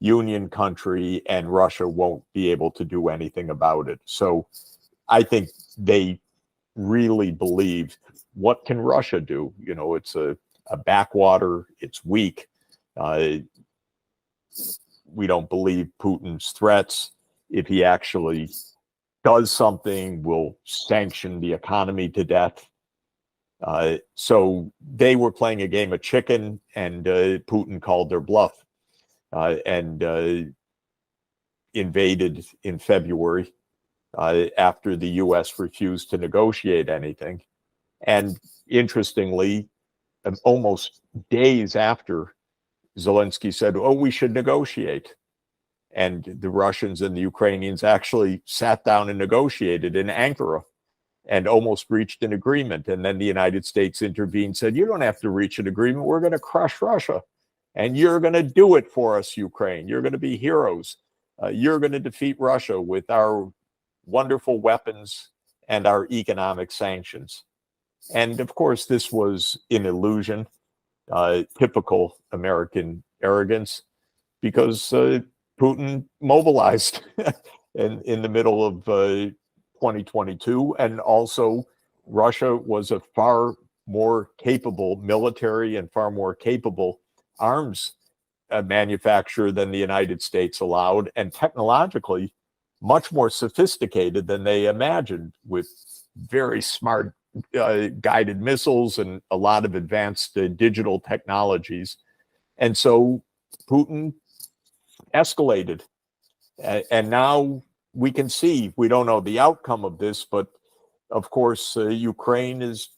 Union country, and Russia won't be able to do anything about it. So I think they really believe, what can Russia do? It's a backwater, it's weak. We don't believe Putin's threats. If he actually does something, we'll sanction the economy to death. So they were playing a game of chicken, and Putin called their bluff and invaded in February after the U.S. refused to negotiate anything. And interestingly, almost days after, Zelensky said, "Oh, we should negotiate." And the Russians and the Ukrainians actually sat down and negotiated in Ankara and almost reached an agreement. And then the United States intervened, said, "You don't have to reach an agreement. We're going to crush Russia. And you're going to do it for us, Ukraine. You're going to be heroes. You're going to defeat Russia with our wonderful weapons and our economic sanctions." And of course, this was an illusion, typical American arrogance, because Putin mobilized in the middle of 2022. And also, Russia was a far more capable military and far more capable arms manufacturer than the United States allowed, and technologically much more sophisticated than they imagined, with very smart guided missiles and a lot of advanced digital technologies. And so Putin escalated. And now we can see, we don't know the outcome of this, but of course, Ukraine is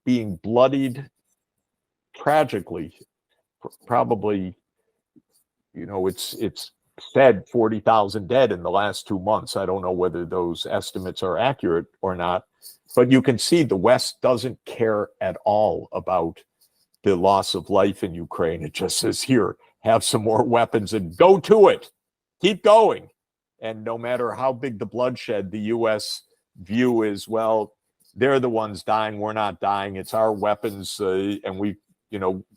being bloodied tragically. Probably, it's said 40,000 dead in the last 2 months. I don't know whether those estimates are accurate or not, but you can see the West doesn't care at all about the loss of life in Ukraine. It just says, here, have some more weapons and go to it. Keep going. And no matter how big the bloodshed, the U.S. view is, well, they're the ones dying. We're not dying. It's our weapons. And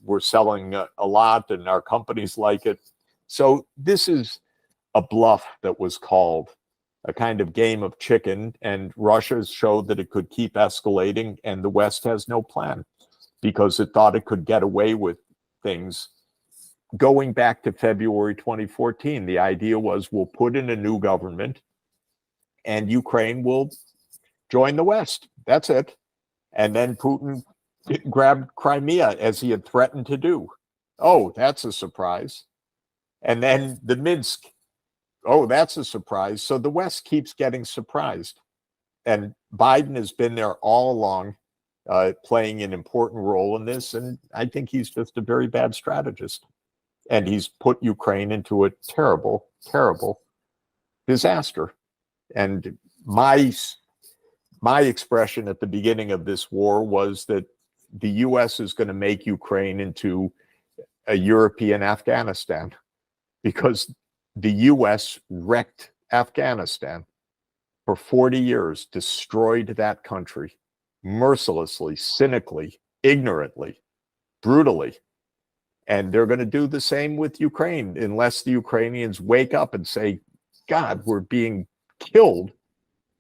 we're selling a lot, and our companies like it. So this is a bluff that was called, a kind of game of chicken, and Russia showed that it could keep escalating, and the West has no plan because it thought it could get away with things. Going back to February 2014, the idea was, we'll put in a new government and Ukraine will join the West. That's it. And then Putin grabbed Crimea, as he had threatened to do. Oh, that's a surprise. And then the Minsk. Oh, that's a surprise. So the West keeps getting surprised. And Biden has been there all along, playing an important role in this. And I think he's just a very bad strategist. And he's put Ukraine into a terrible, terrible disaster. And my expression at the beginning of this war was that the U.S. is going to make Ukraine into a European Afghanistan, because the U.S. wrecked Afghanistan for 40 years, destroyed that country mercilessly, cynically, ignorantly, brutally. And they're going to do the same with Ukraine unless the Ukrainians wake up and say, God, we're being killed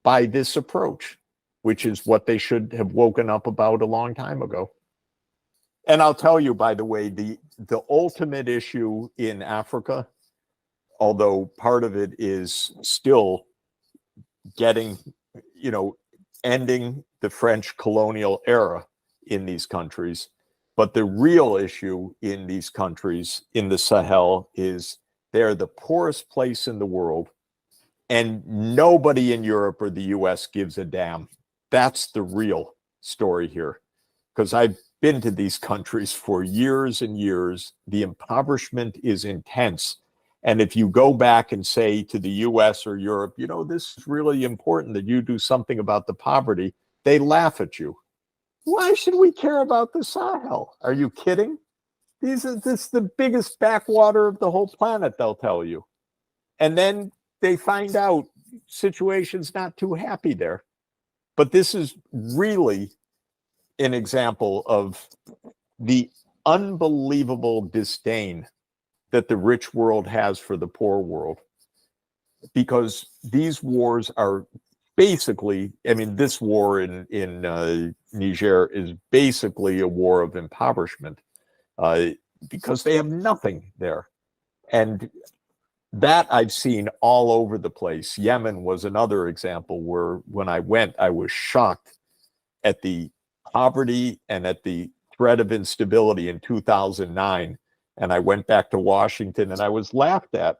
by this approach, which is what they should have woken up about a long time ago. And I'll tell you, by the way, the ultimate issue in Africa, although part of it is still getting, ending the French colonial era in these countries, but the real issue in these countries in the Sahel is they're the poorest place in the world, and nobody in Europe or the US gives a damn. That's the real story here. Because I've been to these countries for years and years. The impoverishment is intense. And if you go back and say to the US or Europe, this is really important that you do something about the poverty, they laugh at you. Why should we care about the Sahel? Are you kidding? This is the biggest backwater of the whole planet, they'll tell you. And then they find out situation's not too happy there. But this is really an example of the unbelievable disdain that the rich world has for the poor world. Because these wars are basically, I mean, this war in Niger is basically a war of impoverishment because they have nothing there. And that I've seen all over the place. Yemen was another example where when I went, I was shocked at the poverty and at the threat of instability in 2009. And I went back to Washington and I was laughed at.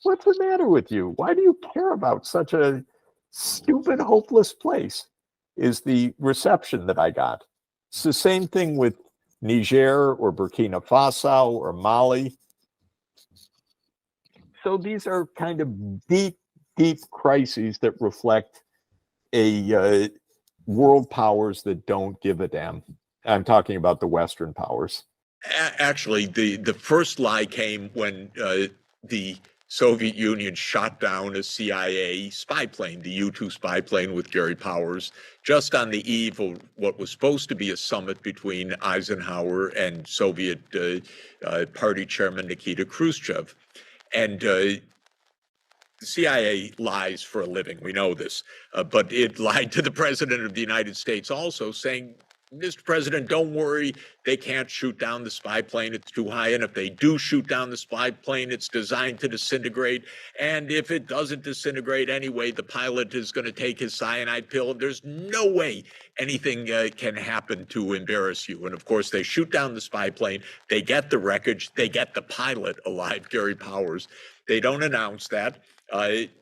What's the matter with you? Why do you care about such a stupid, hopeless place? Is the reception that I got. It's the same thing with Niger or Burkina Faso or Mali. So these are kind of deep, deep crises that reflect a world powers that don't give a damn. I'm talking about the Western powers. Actually, the first lie came when the Soviet Union shot down a CIA spy plane, the U-2 spy plane with Gary Powers, just on the eve of what was supposed to be a summit between Eisenhower and Soviet Party Chairman Nikita Khrushchev. And the CIA lies for a living, we know this, but it lied to the President of the United States also, saying, Mr. President, don't worry, they can't shoot down the spy plane, it's too high, and if they do shoot down the spy plane, it's designed to disintegrate, and if it doesn't disintegrate anyway, the pilot is going to take his cyanide pill, and there's no way anything can happen to embarrass you. And of course, they shoot down the spy plane, they get the wreckage, they get the pilot alive, Gary Powers. They don't announce that.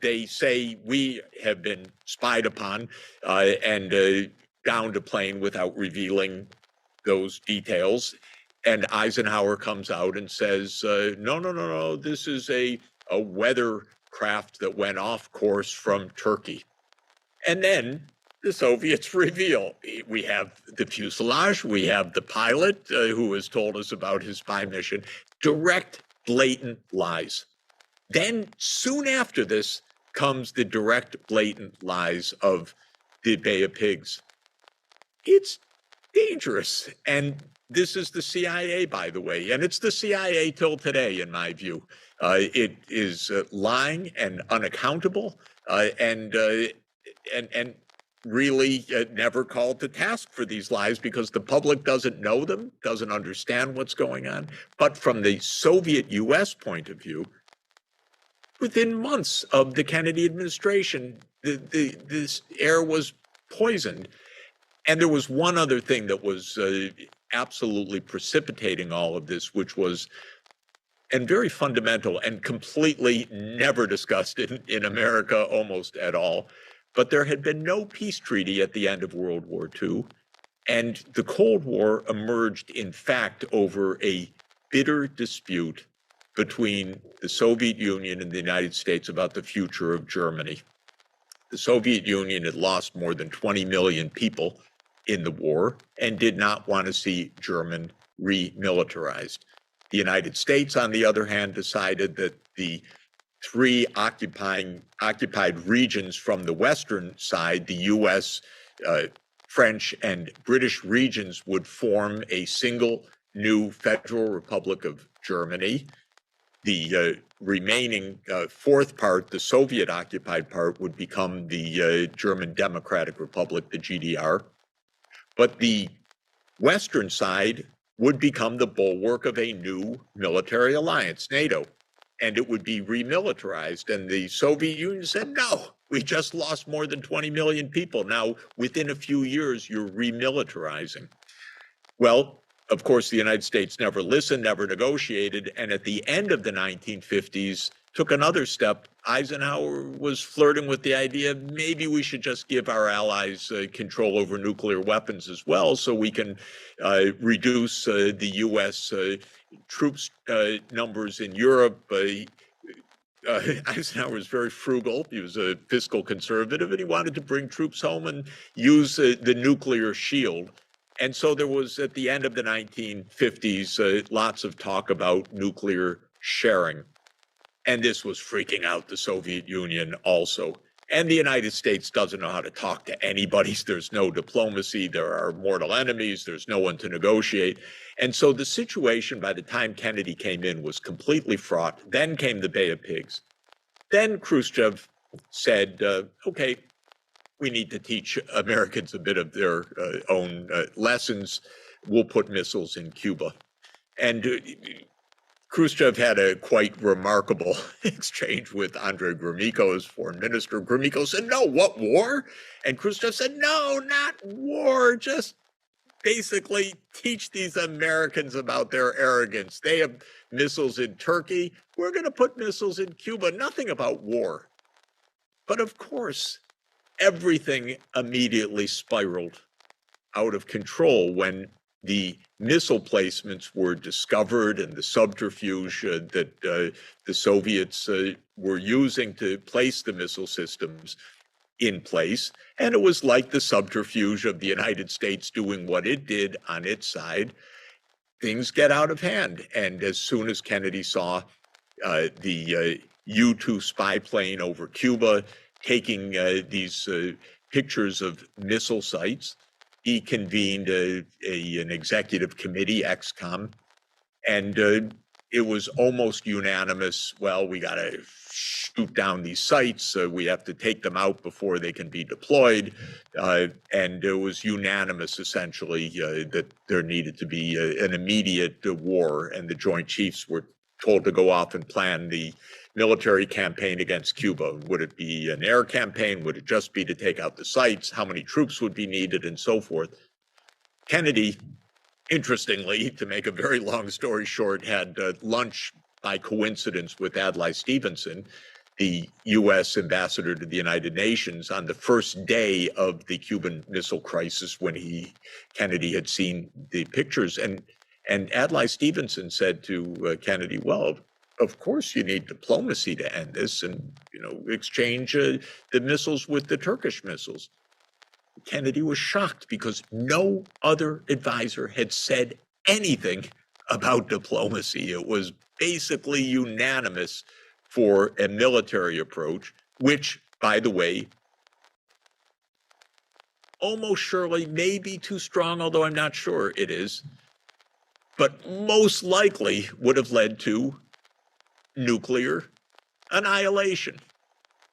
They say we have been spied upon and downed a plane without revealing those details. And Eisenhower comes out and says, no, this is a weather craft that went off course from Turkey. And then the Soviets reveal, we have the fuselage, we have the pilot who has told us about his spy mission, direct, blatant lies. Then soon after this comes the direct, blatant lies of the Bay of Pigs. It's dangerous. And this is the CIA, by the way, and it's the CIA till today, in my view. It is lying and unaccountable and really never called to task for these lies because the public doesn't know them, doesn't understand what's going on. But from the Soviet US point of view, within months of the Kennedy administration, this air was poisoned. And there was one other thing that was absolutely precipitating all of this, which was, and very fundamental and completely never discussed in America almost at all, but there had been no peace treaty at the end of World War II. And the Cold War emerged, in fact, over a bitter dispute between the Soviet Union and the United States about the future of Germany. The Soviet Union had lost more than 20 million people in the war and did not want to see German remilitarized. The United States, on the other hand, decided that the three occupied regions from the western side, the US, French, and British regions, would form a single new Federal Republic of Germany. The remaining fourth part, the Soviet-occupied part, would become the German Democratic Republic, the GDR. But the western side would become the bulwark of a new military alliance, NATO, and it would be remilitarized. And the Soviet Union said, no, we just lost more than 20 million people. Now, within a few years, you're remilitarizing. Well, of course, the United States never listened, never negotiated, and at the end of the 1950s, took another step. Eisenhower was flirting with the idea, maybe we should just give our allies control over nuclear weapons as well, so we can reduce the U.S. Troops numbers in Europe. Eisenhower was very frugal. He was a fiscal conservative, and he wanted to bring troops home and use the nuclear shield. And so there was, at the end of the 1950s, lots of talk about nuclear sharing. And this was freaking out the Soviet Union also. And the United States doesn't know how to talk to anybody. There's no diplomacy. There are mortal enemies. There's no one to negotiate. And so the situation by the time Kennedy came in was completely fraught. Then came the Bay of Pigs. Then Khrushchev said, okay, we need to teach Americans a bit of their own lessons. We'll put missiles in Cuba. And Khrushchev had a quite remarkable exchange with Andrei Gromyko, as foreign minister. Gromyko said, no, what, war? And Khrushchev said, no, not war, just basically teach these Americans about their arrogance. They have missiles in Turkey. We're going to put missiles in Cuba, nothing about war. But of course, everything immediately spiraled out of control when the missile placements were discovered and the subterfuge that the Soviets were using to place the missile systems in place. And it was like the subterfuge of the United States doing what it did on its side. Things get out of hand. And as soon as Kennedy saw the U-2 spy plane over Cuba taking these pictures of missile sites, he convened an executive committee, ExComm, and it was almost unanimous. Well, we got to shoot down these sites. We have to take them out before they can be deployed. And it was unanimous, essentially, that there needed to be an immediate war. And the Joint Chiefs were told to go off and plan the military campaign against Cuba. Would it be an air campaign? Would it just be to take out the sites? How many troops would be needed, and so forth? Kennedy, interestingly, to make a very long story short, had lunch by coincidence with Adlai Stevenson, the U.S. ambassador to the United Nations, on the first day of the Cuban Missile Crisis, when Kennedy had seen the pictures. And Adlai Stevenson said to Kennedy, well, of course you need diplomacy to end this, and exchange the missiles with the Turkish missiles. Kennedy was shocked because no other advisor had said anything about diplomacy. It was basically unanimous for a military approach, which, by the way, almost surely may be too strong, although I'm not sure it is, but most likely would have led to nuclear annihilation,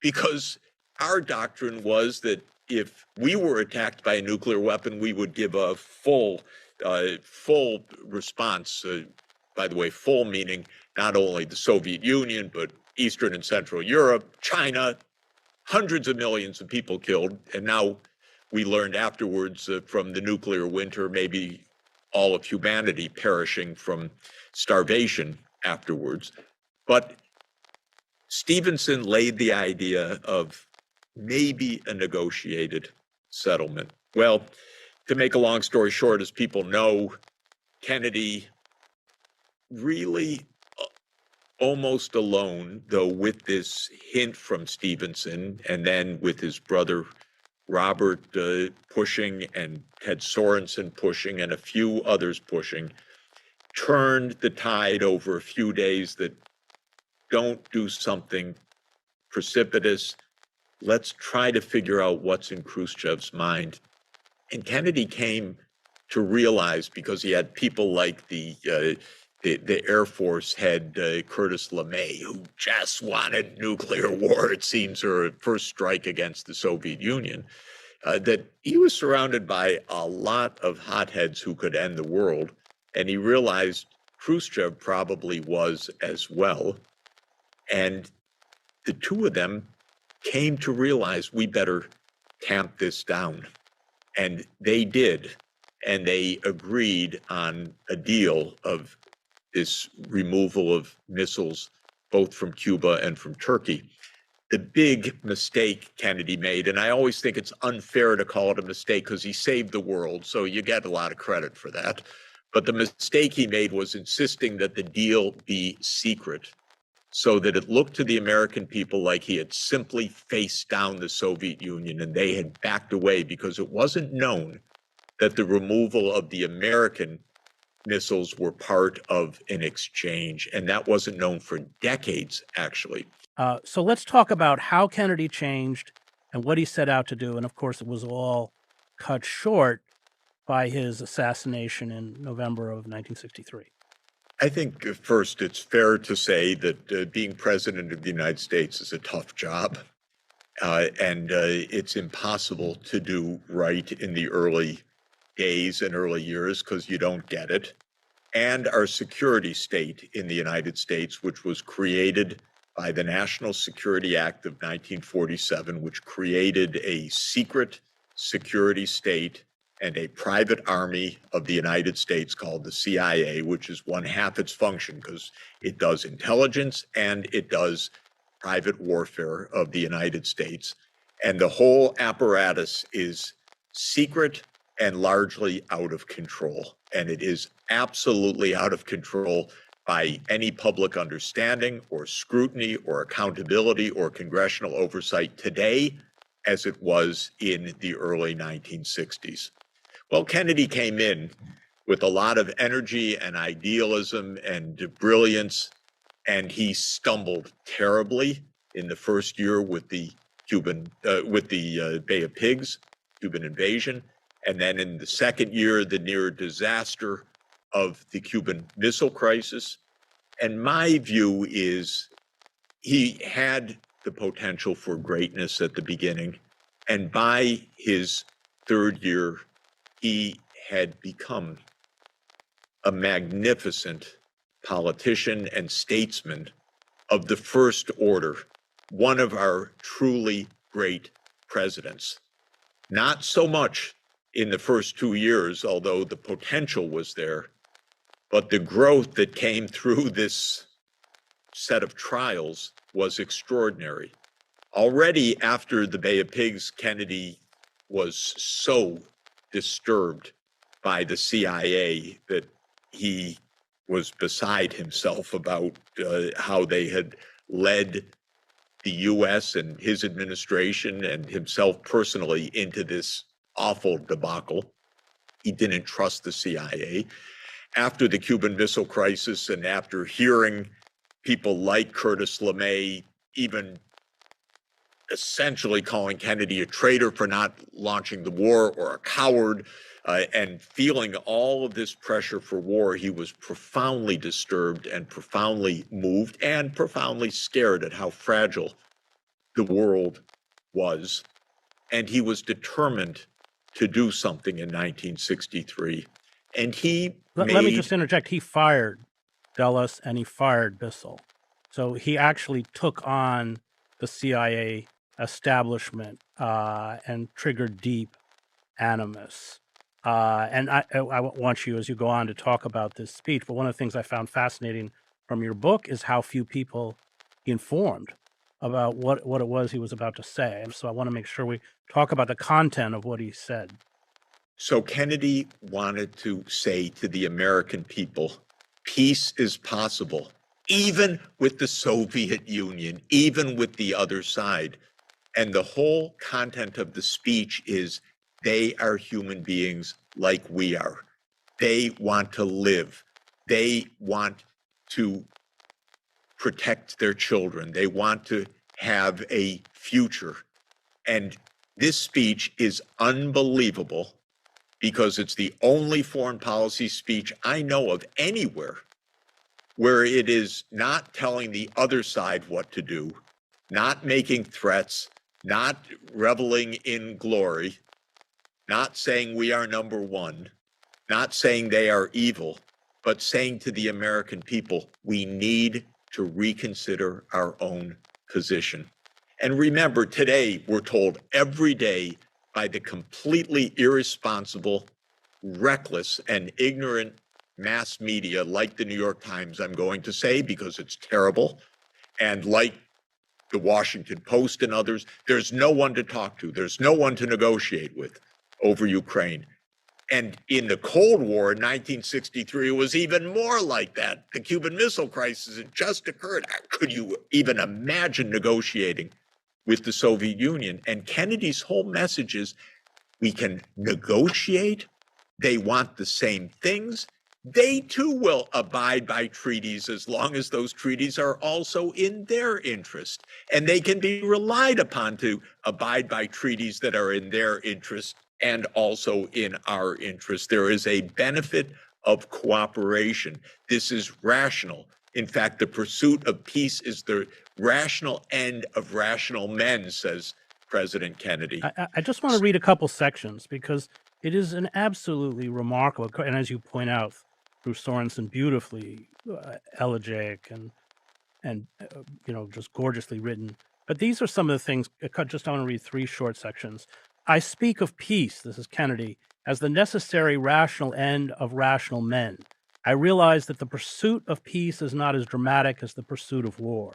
because our doctrine was that if we were attacked by a nuclear weapon, we would give a full response. By the way, full meaning not only the Soviet Union, but Eastern and Central Europe, China, hundreds of millions of people killed. And now we learned afterwards from the nuclear winter, maybe all of humanity perishing from starvation afterwards. But Stevenson laid the idea of maybe a negotiated settlement. Well, to make a long story short, as people know, Kennedy really almost alone, though with this hint from Stevenson, and then with his brother Robert pushing, and Ted Sorensen pushing, and a few others pushing, turned the tide over a few days that don't do something precipitous. Let's try to figure out what's in Khrushchev's mind. And Kennedy came to realize, because he had people like the Air Force head, Curtis LeMay, who just wanted nuclear war, it seems, or a first strike against the Soviet Union, that he was surrounded by a lot of hotheads who could end the world. And he realized Khrushchev probably was as well. And the two of them came to realize we better tamp this down. And they did. And they agreed on a deal of this removal of missiles, both from Cuba and from Turkey. The big mistake Kennedy made, and I always think it's unfair to call it a mistake because he saved the world, so you get a lot of credit for that. But the mistake he made was insisting that the deal be secret, so that it looked to the American people like he had simply faced down the Soviet Union and they had backed away, because it wasn't known that the removal of the American missiles were part of an exchange. And that wasn't known for decades, actually. So let's talk about how Kennedy changed and what he set out to do. And of course, it was all cut short by his assassination in November of 1963. I think first it's fair to say that being president of the United States is a tough job. And it's impossible to do right in the early days and early years because you don't get it. And our security state in the United States, which was created by the National Security Act of 1947, which created a secret security state and a private army of the United States called the CIA, which is one half its function because it does intelligence and it does private warfare of the United States. And the whole apparatus is secret and largely out of control. And it is absolutely out of control by any public understanding or scrutiny or accountability or congressional oversight today as it was in the early 1960s. Well, Kennedy came in with a lot of energy and idealism and brilliance, and he stumbled terribly in the first year with the Bay of Pigs, Cuban invasion, and then in the second year, the near disaster of the Cuban Missile Crisis. And my view is he had the potential for greatness at the beginning, and by his third year, he had become a magnificent politician and statesman of the first order, one of our truly great presidents. Not so much in the first 2 years, although the potential was there, but the growth that came through this set of trials was extraordinary. Already after the Bay of Pigs, Kennedy was so disturbed by the CIA that he was beside himself about how they had led the US and his administration and himself personally into this awful debacle. He didn't trust the CIA. After the Cuban Missile Crisis and after hearing people like Curtis LeMay even essentially calling Kennedy a traitor for not launching the war or a coward, and feeling all of this pressure for war, he was profoundly disturbed and profoundly moved and profoundly scared at how fragile the world was. And he was determined to do something in 1963. And he Let me just interject. He fired Dulles and he fired Bissell. So he actually took on the CIA establishment and triggered deep animus. And I want you, as you go on, to talk about this speech. But one of the things I found fascinating from your book is how few people informed about what it was he was about to say. And so I want to make sure we talk about the content of what he said. So Kennedy wanted to say to the American people, peace is possible, even with the Soviet Union, even with the other side. And the whole content of the speech is they are human beings like we are. They want to live. They want to protect their children. They want to have a future. And this speech is unbelievable because it's the only foreign policy speech I know of anywhere where it is not telling the other side what to do, not making threats, not reveling in glory, not saying we are number one, not saying they are evil, but saying to the American people, we need to reconsider our own position. And remember, today we're told every day by the completely irresponsible, reckless, and ignorant mass media like the New York Times, I'm going to say, because it's terrible, and like the Washington Post and others, there's no one to talk to. There's no one to negotiate with over Ukraine. And in the Cold War in 1963, it was even more like that. The Cuban Missile Crisis had just occurred. Could you even imagine negotiating with the Soviet Union? And Kennedy's whole message is we can negotiate. They want the same things. they too will abide by treaties as long as those treaties are also in their interest. And they can be relied upon to abide by treaties that are in their interest and also in our interest. There is a benefit of cooperation. This is rational. In fact, the pursuit of peace is the rational end of rational men, says President Kennedy. I just want to read a couple sections because it is an absolutely remarkable, and as you point out, through Sorensen, beautifully elegiac and just gorgeously written. But these are some of the things. I want to read three short sections. I speak of peace, this is Kennedy, as the necessary rational end of rational men. I realize that the pursuit of peace is not as dramatic as the pursuit of war,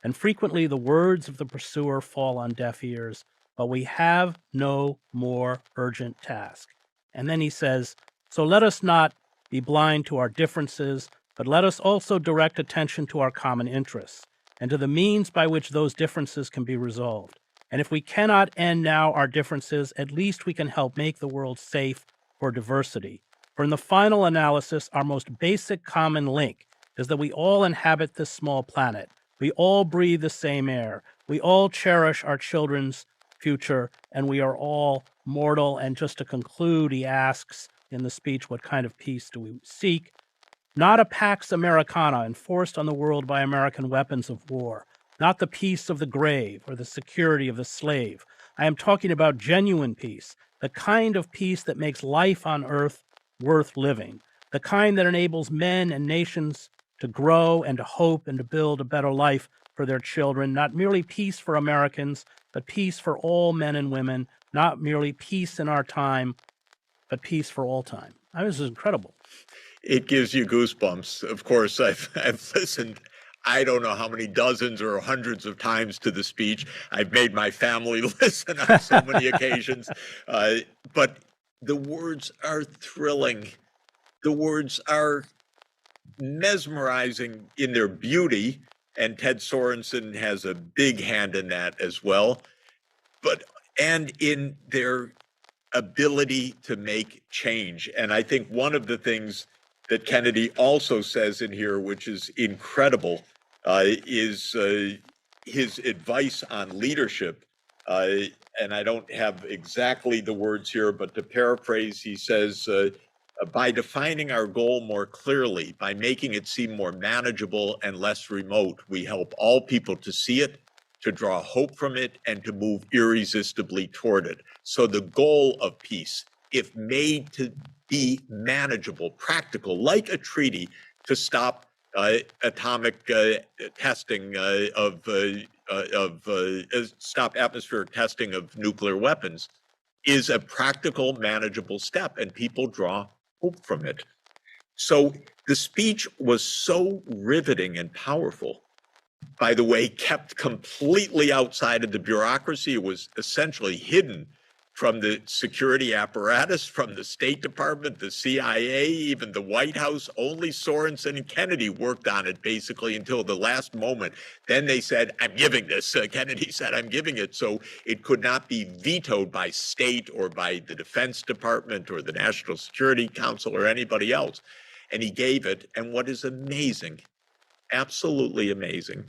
and frequently the words of the pursuer fall on deaf ears, but we have no more urgent task. And then he says, so let us not be blind to our differences, but let us also direct attention to our common interests and to the means by which those differences can be resolved. And if we cannot end now our differences, at least we can help make the world safe for diversity. For in the final analysis, our most basic common link is that we all inhabit this small planet. We all breathe the same air. We all cherish our children's future, and we are all mortal. And just to conclude, he asks in the speech, what kind of peace do we seek? Not a Pax Americana enforced on the world by American weapons of war, not the peace of the grave or the security of the slave. I am talking about genuine peace, the kind of peace that makes life on earth worth living, the kind that enables men and nations to grow and to hope and to build a better life for their children, not merely peace for Americans, but peace for all men and women, not merely peace in our time, but peace for all time. This is incredible. It gives you goosebumps. Of course, I've listened, I don't know how many dozens or hundreds of times to the speech. I've made my family listen on so many occasions. But the words are thrilling. The words are mesmerizing in their beauty, and Ted Sorensen has a big hand in that as well. And in their ability to make change. And I think one of the things that Kennedy also says in here, which is incredible, is his advice on leadership. And I don't have exactly the words here, but to paraphrase, he says, by defining our goal more clearly, by making it seem more manageable and less remote, we help all people to see it, to draw hope from it, and to move irresistibly toward it. So the goal of peace, if made to be manageable, practical, like a treaty to stop atomic testing stop atmospheric testing of nuclear weapons, is a practical, manageable step, and people draw hope from it. So the speech was so riveting and powerful. By the way, kept completely outside of the bureaucracy. It was essentially hidden from the security apparatus, from the State Department, the CIA, even the White House. Only Sorensen and Kennedy worked on it basically until the last moment. Then they said, I'm giving this. Kennedy said, I'm giving it. So it could not be vetoed by state or by the Defense Department or the National Security Council or anybody else. And he gave it. And what is amazing, absolutely amazing,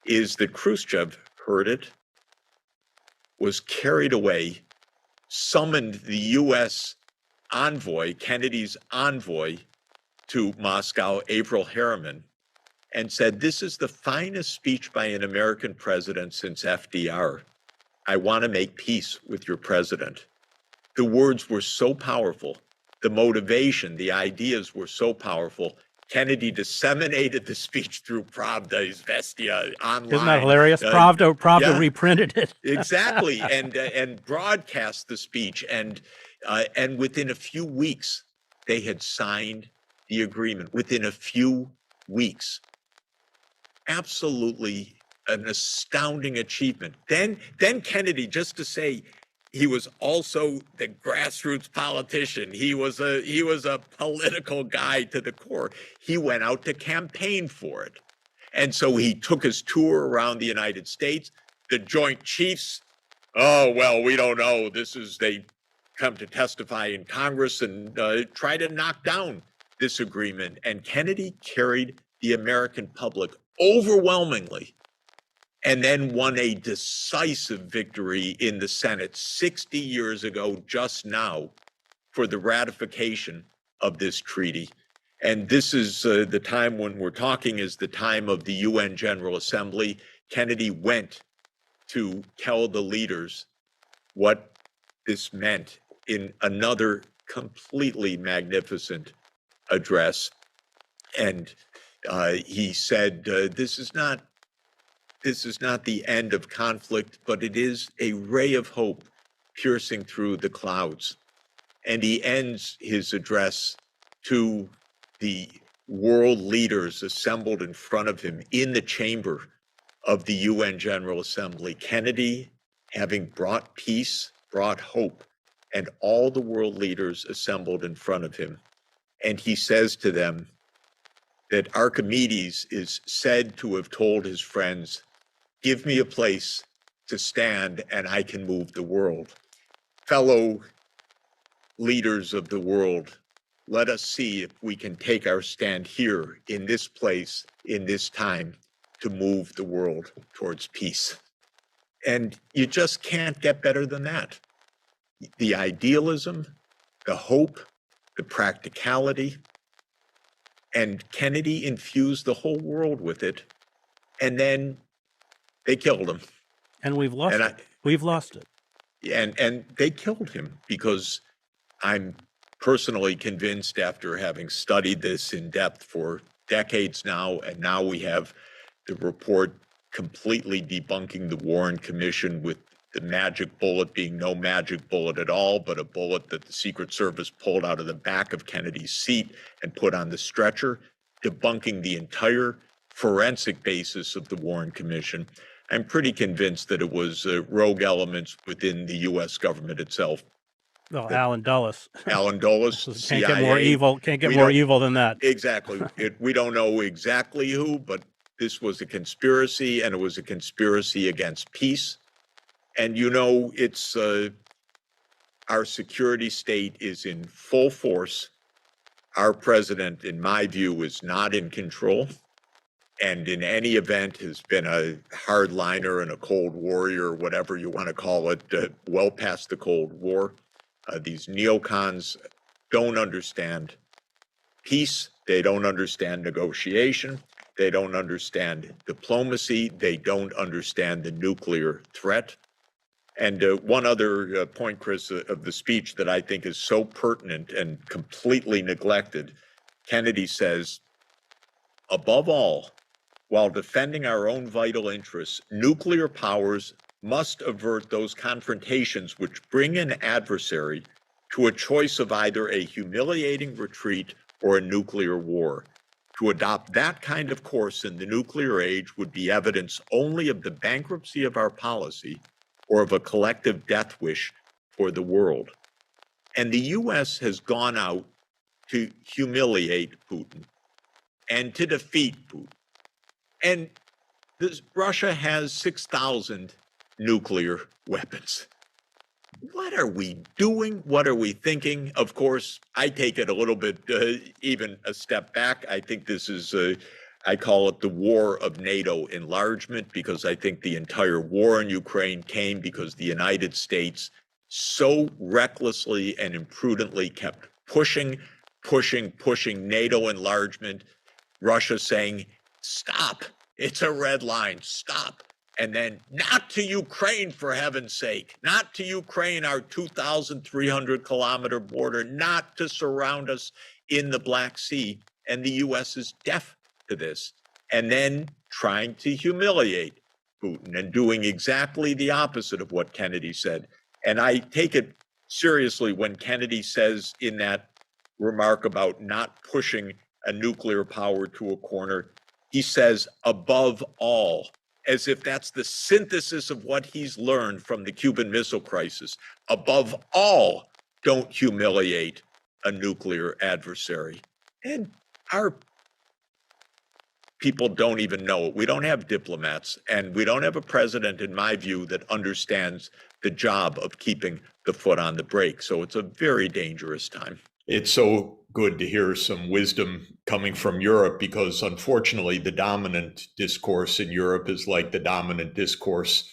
is that Khrushchev heard it, was carried away, summoned the U.S. envoy, Kennedy's envoy, to Moscow, Averell Harriman, and said, this is the finest speech by an American president since FDR. I want to make peace with your president. The words were so powerful. The motivation, the ideas were so powerful. Kennedy disseminated the speech through Pravda, Izvestia, online. Isn't that hilarious? Pravda reprinted it. Exactly, and broadcast the speech. And within a few weeks, they had signed the agreement. Within a few weeks. Absolutely an astounding achievement. Then Kennedy, just to say, he was also the grassroots politician. He was a political guy to the core. He went out to campaign for it. And so he took his tour around the United States. The Joint Chiefs, oh, well, we don't know. They come to testify in Congress and try to knock down this agreement, and Kennedy carried the American public overwhelmingly, and then won a decisive victory in the Senate 60 years ago, just now, for the ratification of this treaty. And this is the time when we're talking is the time of the UN General Assembly. Kennedy went to tell the leaders what this meant in another completely magnificent address. And he said, this is not the end of conflict, but it is a ray of hope piercing through the clouds. And he ends his address to the world leaders assembled in front of him in the chamber of the UN General Assembly. Kennedy, having brought peace, brought hope, and all the world leaders assembled in front of him. And he says to them that Archimedes is said to have told his friends, "Give me a place to stand and I can move the world." Fellow leaders of the world, let us see if we can take our stand here in this place, in this time, to move the world towards peace. And you just can't get better than that. The idealism, the hope, the practicality, and Kennedy infused the whole world with it. And then they killed him. And we've lost it. We've lost it. And they killed him because I'm personally convinced, after having studied this in depth for decades now, and now we have the report completely debunking the Warren Commission with the magic bullet being no magic bullet at all, but a bullet that the Secret Service pulled out of the back of Kennedy's seat and put on the stretcher, debunking the entire forensic basis of the Warren Commission. I'm pretty convinced that it was rogue elements within the U.S. government itself. Well, Alan Dulles. Alan Dulles, Can't CIA. get more evil. Can't get more evil than that. Exactly. We don't know exactly who, but this was a conspiracy, and it was a conspiracy against peace. And you know, it's our security state is in full force. Our president, in my view, is not in control, and in any event has been a hardliner and a Cold Warrior, whatever you want to call it, well past the Cold War. These neocons don't understand peace. They don't understand negotiation. They don't understand diplomacy. They don't understand the nuclear threat. And one other point, Chris, of the speech that I think is so pertinent and completely neglected, Kennedy says, above all, while defending our own vital interests, nuclear powers must avert those confrontations which bring an adversary to a choice of either a humiliating retreat or a nuclear war. To adopt that kind of course in the nuclear age would be evidence only of the bankruptcy of our policy or of a collective death wish for the world. And the U.S. has gone out to humiliate Putin and to defeat Putin. And Russia has 6,000 nuclear weapons. What are we doing? What are we thinking? Of course, I take it a little bit, even a step back. I think this is, I call it the war of NATO enlargement, because I think the entire war in Ukraine came because the United States so recklessly and imprudently kept pushing NATO enlargement. Russia saying, stop, it's a red line, stop. And then not to Ukraine, for heaven's sake, not to Ukraine, our 2,300 kilometer border, not to surround us in the Black Sea. And the US is deaf to this. And then trying to humiliate Putin and doing exactly the opposite of what Kennedy said. And I take it seriously when Kennedy says in that remark about not pushing a nuclear power to a corner, he says, above all, as if that's the synthesis of what he's learned from the Cuban Missile Crisis. Above all, don't humiliate a nuclear adversary. And our people don't even know it. We don't have diplomats, and we don't have a president, in my view, that understands the job of keeping the foot on the brake. So it's a very dangerous time. It's so good to hear some wisdom coming from Europe, because unfortunately the dominant discourse in Europe is like the dominant discourse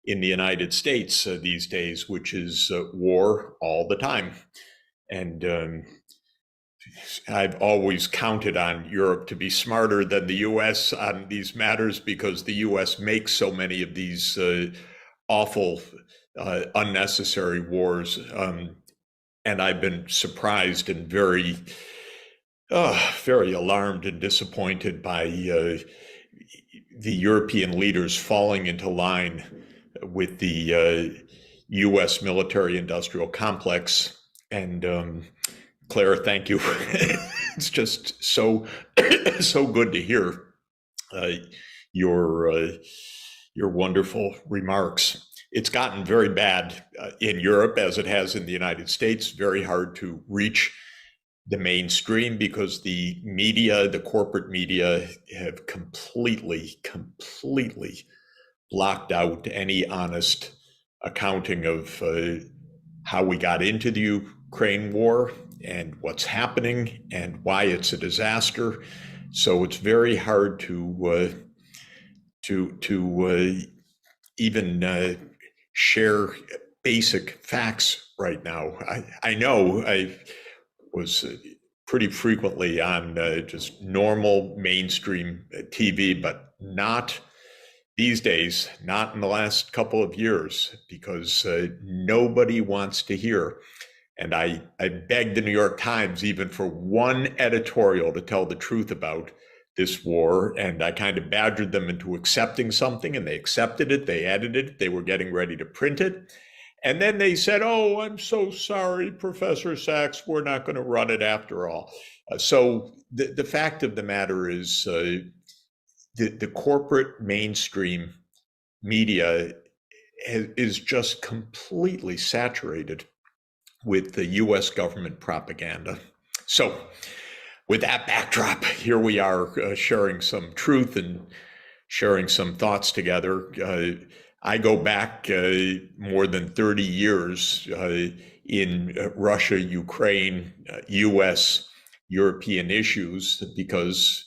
in the United States these days, which is war all the time. And I've always counted on Europe to be smarter than the US on these matters, because the US makes so many of these awful, unnecessary wars. And I've been surprised and very alarmed and disappointed by the European leaders falling into line with the US military-industrial complex. And Claire, thank you. It's just so good to hear your wonderful remarks. It's gotten very bad in Europe, as it has in the United States. Very hard to reach the mainstream because the media, the corporate media, have completely blocked out any honest accounting of how we got into the Ukraine war and what's happening and why it's a disaster. So it's very hard to even share basic facts right now. I know I was pretty frequently on just normal mainstream TV, but not these days, not in the last couple of years, because nobody wants to hear. And I begged the New York Times even for one editorial to tell the truth about this war, and I kind of badgered them into accepting something, and they accepted it, they edited it, they were getting ready to print it. And then they said, "Oh, I'm so sorry, Professor Sachs, we're not going to run it after all." So the fact of the matter is the corporate mainstream media is just completely saturated with the US government propaganda. So with that backdrop, here we are sharing some truth and sharing some thoughts together. I go back more than 30 years in Russia, Ukraine, US, European issues, because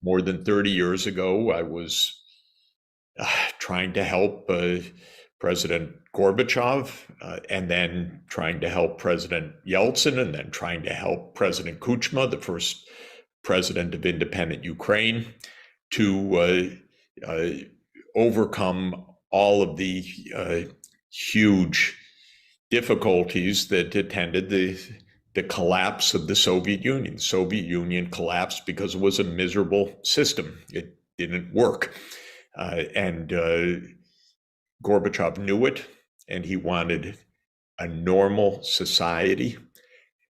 more than 30 years ago, I was trying to help President Gorbachev, and then trying to help President Yeltsin, and then trying to help President Kuchma, the first president of independent Ukraine, to overcome all of the huge difficulties that attended the collapse of the Soviet Union. The Soviet Union collapsed because it was a miserable system. It didn't work. And Gorbachev knew it, and he wanted a normal society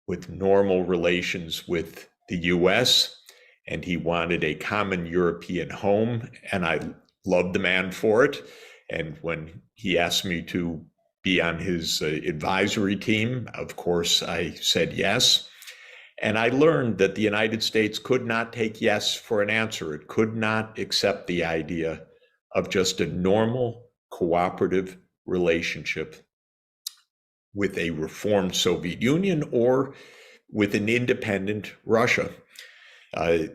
with normal relations with the US, and he wanted a common European home, and I loved the man for it. And when he asked me to be on his advisory team, of course, I said yes. And I learned that the United States could not take yes for an answer. It could not accept the idea of just a normal, cooperative relationship with a reformed Soviet Union or with an independent Russia. The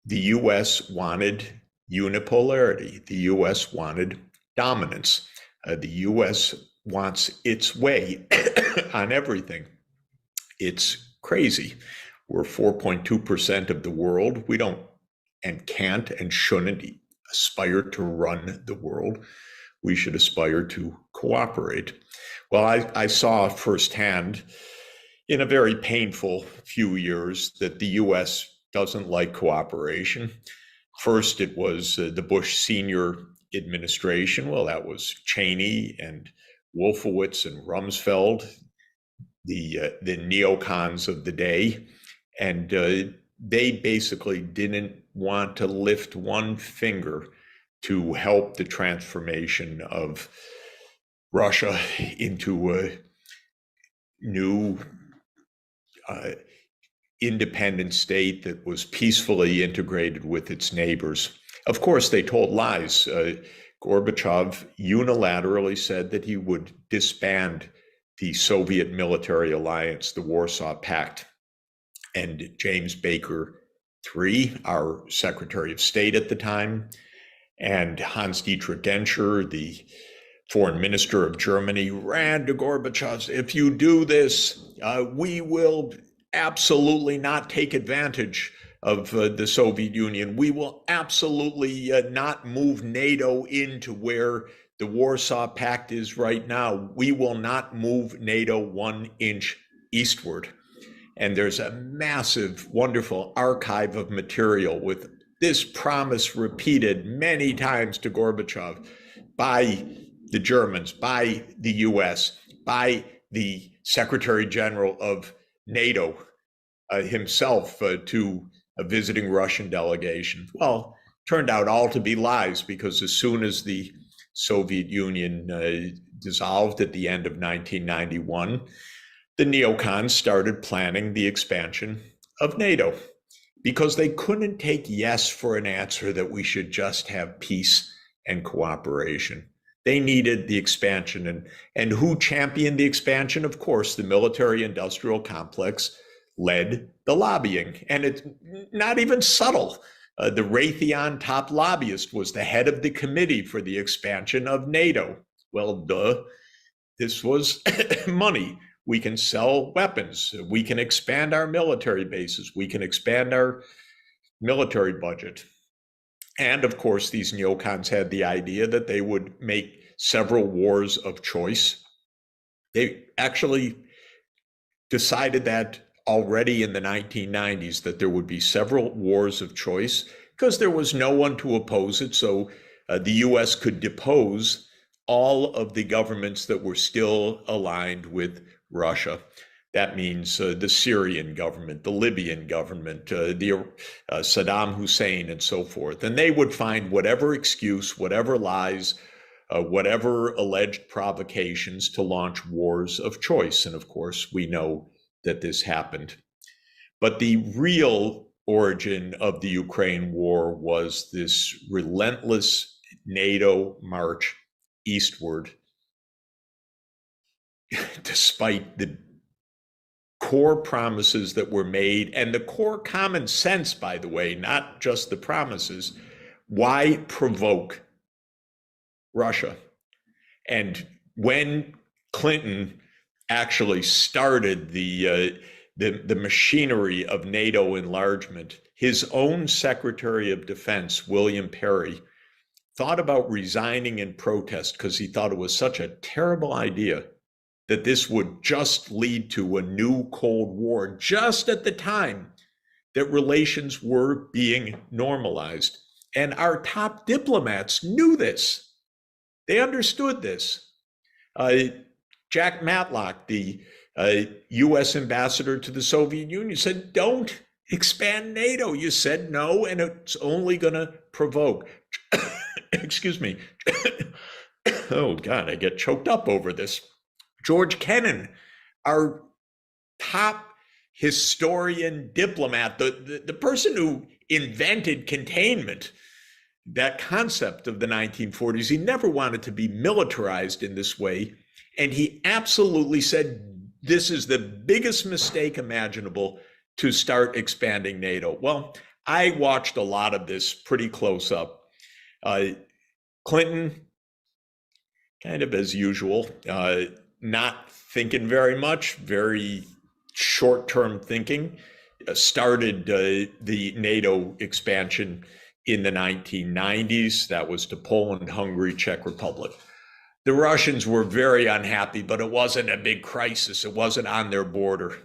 US wanted unipolarity. The US wanted dominance. The US wants its way on everything. It's crazy. We're 4.2% of the world. We don't and can't and shouldn't aspire to run the world. We should aspire to cooperate. Well, I saw firsthand in a very painful few years that the US doesn't like cooperation. First, it was the Bush senior administration. Well, that was Cheney and Wolfowitz and Rumsfeld, the neocons of the day. And they basically didn't want to lift one finger to help the transformation of Russia into a new independent state that was peacefully integrated with its neighbors. Of course, they told lies. Gorbachev unilaterally said that he would disband the Soviet military alliance, the Warsaw Pact. and James Baker III, our Secretary of State at the time, and Hans-Dietrich Genscher, the foreign minister of Germany, ran to Gorbachev. If you do this, we will absolutely not take advantage of the Soviet Union. We will absolutely not move NATO into where the Warsaw Pact is right now. We will not move NATO 1 inch eastward. And there's a massive, wonderful archive of material with this promise repeated many times to Gorbachev by the Germans, by the US, by the Secretary General of NATO himself to a visiting Russian delegation. Well, turned out all to be lies, because as soon as the Soviet Union dissolved at the end of 1991, the neocons started planning the expansion of NATO, because they couldn't take yes for an answer that we should just have peace and cooperation. They needed the expansion. And who championed the expansion? Of course, the military-industrial complex led the lobbying. And it's not even subtle. The Raytheon top lobbyist was the head of the committee for the expansion of NATO. Well, duh, this was money. We can sell weapons. We can expand our military bases. We can expand our military budget. And of course, these neocons had the idea that they would make several wars of choice. They actually decided that already in the 1990s, that there would be several wars of choice, because there was no one to oppose it. So the US could depose all of the governments that were still aligned with Russia. That means the Syrian government, the Libyan government, Saddam Hussein, and so forth. And they would find whatever excuse, whatever lies, whatever alleged provocations to launch wars of choice. And of course, we know that this happened. But the real origin of the Ukraine war was this relentless NATO march eastward, despite the core promises that were made and the core common sense, by the way, not just the promises. Why provoke Russia? And when Clinton actually started the machinery of NATO enlargement, his own Secretary of Defense, William Perry, thought about resigning in protest because he thought it was such a terrible idea that this would just lead to a new Cold War, just at the time that relations were being normalized. And our top diplomats knew this. They understood this. Jack Matlock, the US ambassador to the Soviet Union, said, don't expand NATO. You said no, and it's only going to provoke. Excuse me. Oh, God, I get choked up over this. George Kennan, our top historian diplomat, the person who invented containment, that concept of the 1940s, he never wanted to be militarized in this way. And he absolutely said, this is the biggest mistake imaginable to start expanding NATO. Well, I watched a lot of this pretty close up. Clinton, kind of as usual, not thinking very much, very short-term thinking, started the NATO expansion in the 1990s. That was to Poland, Hungary, Czech Republic. The Russians were very unhappy, but it wasn't a big crisis. It wasn't on their border.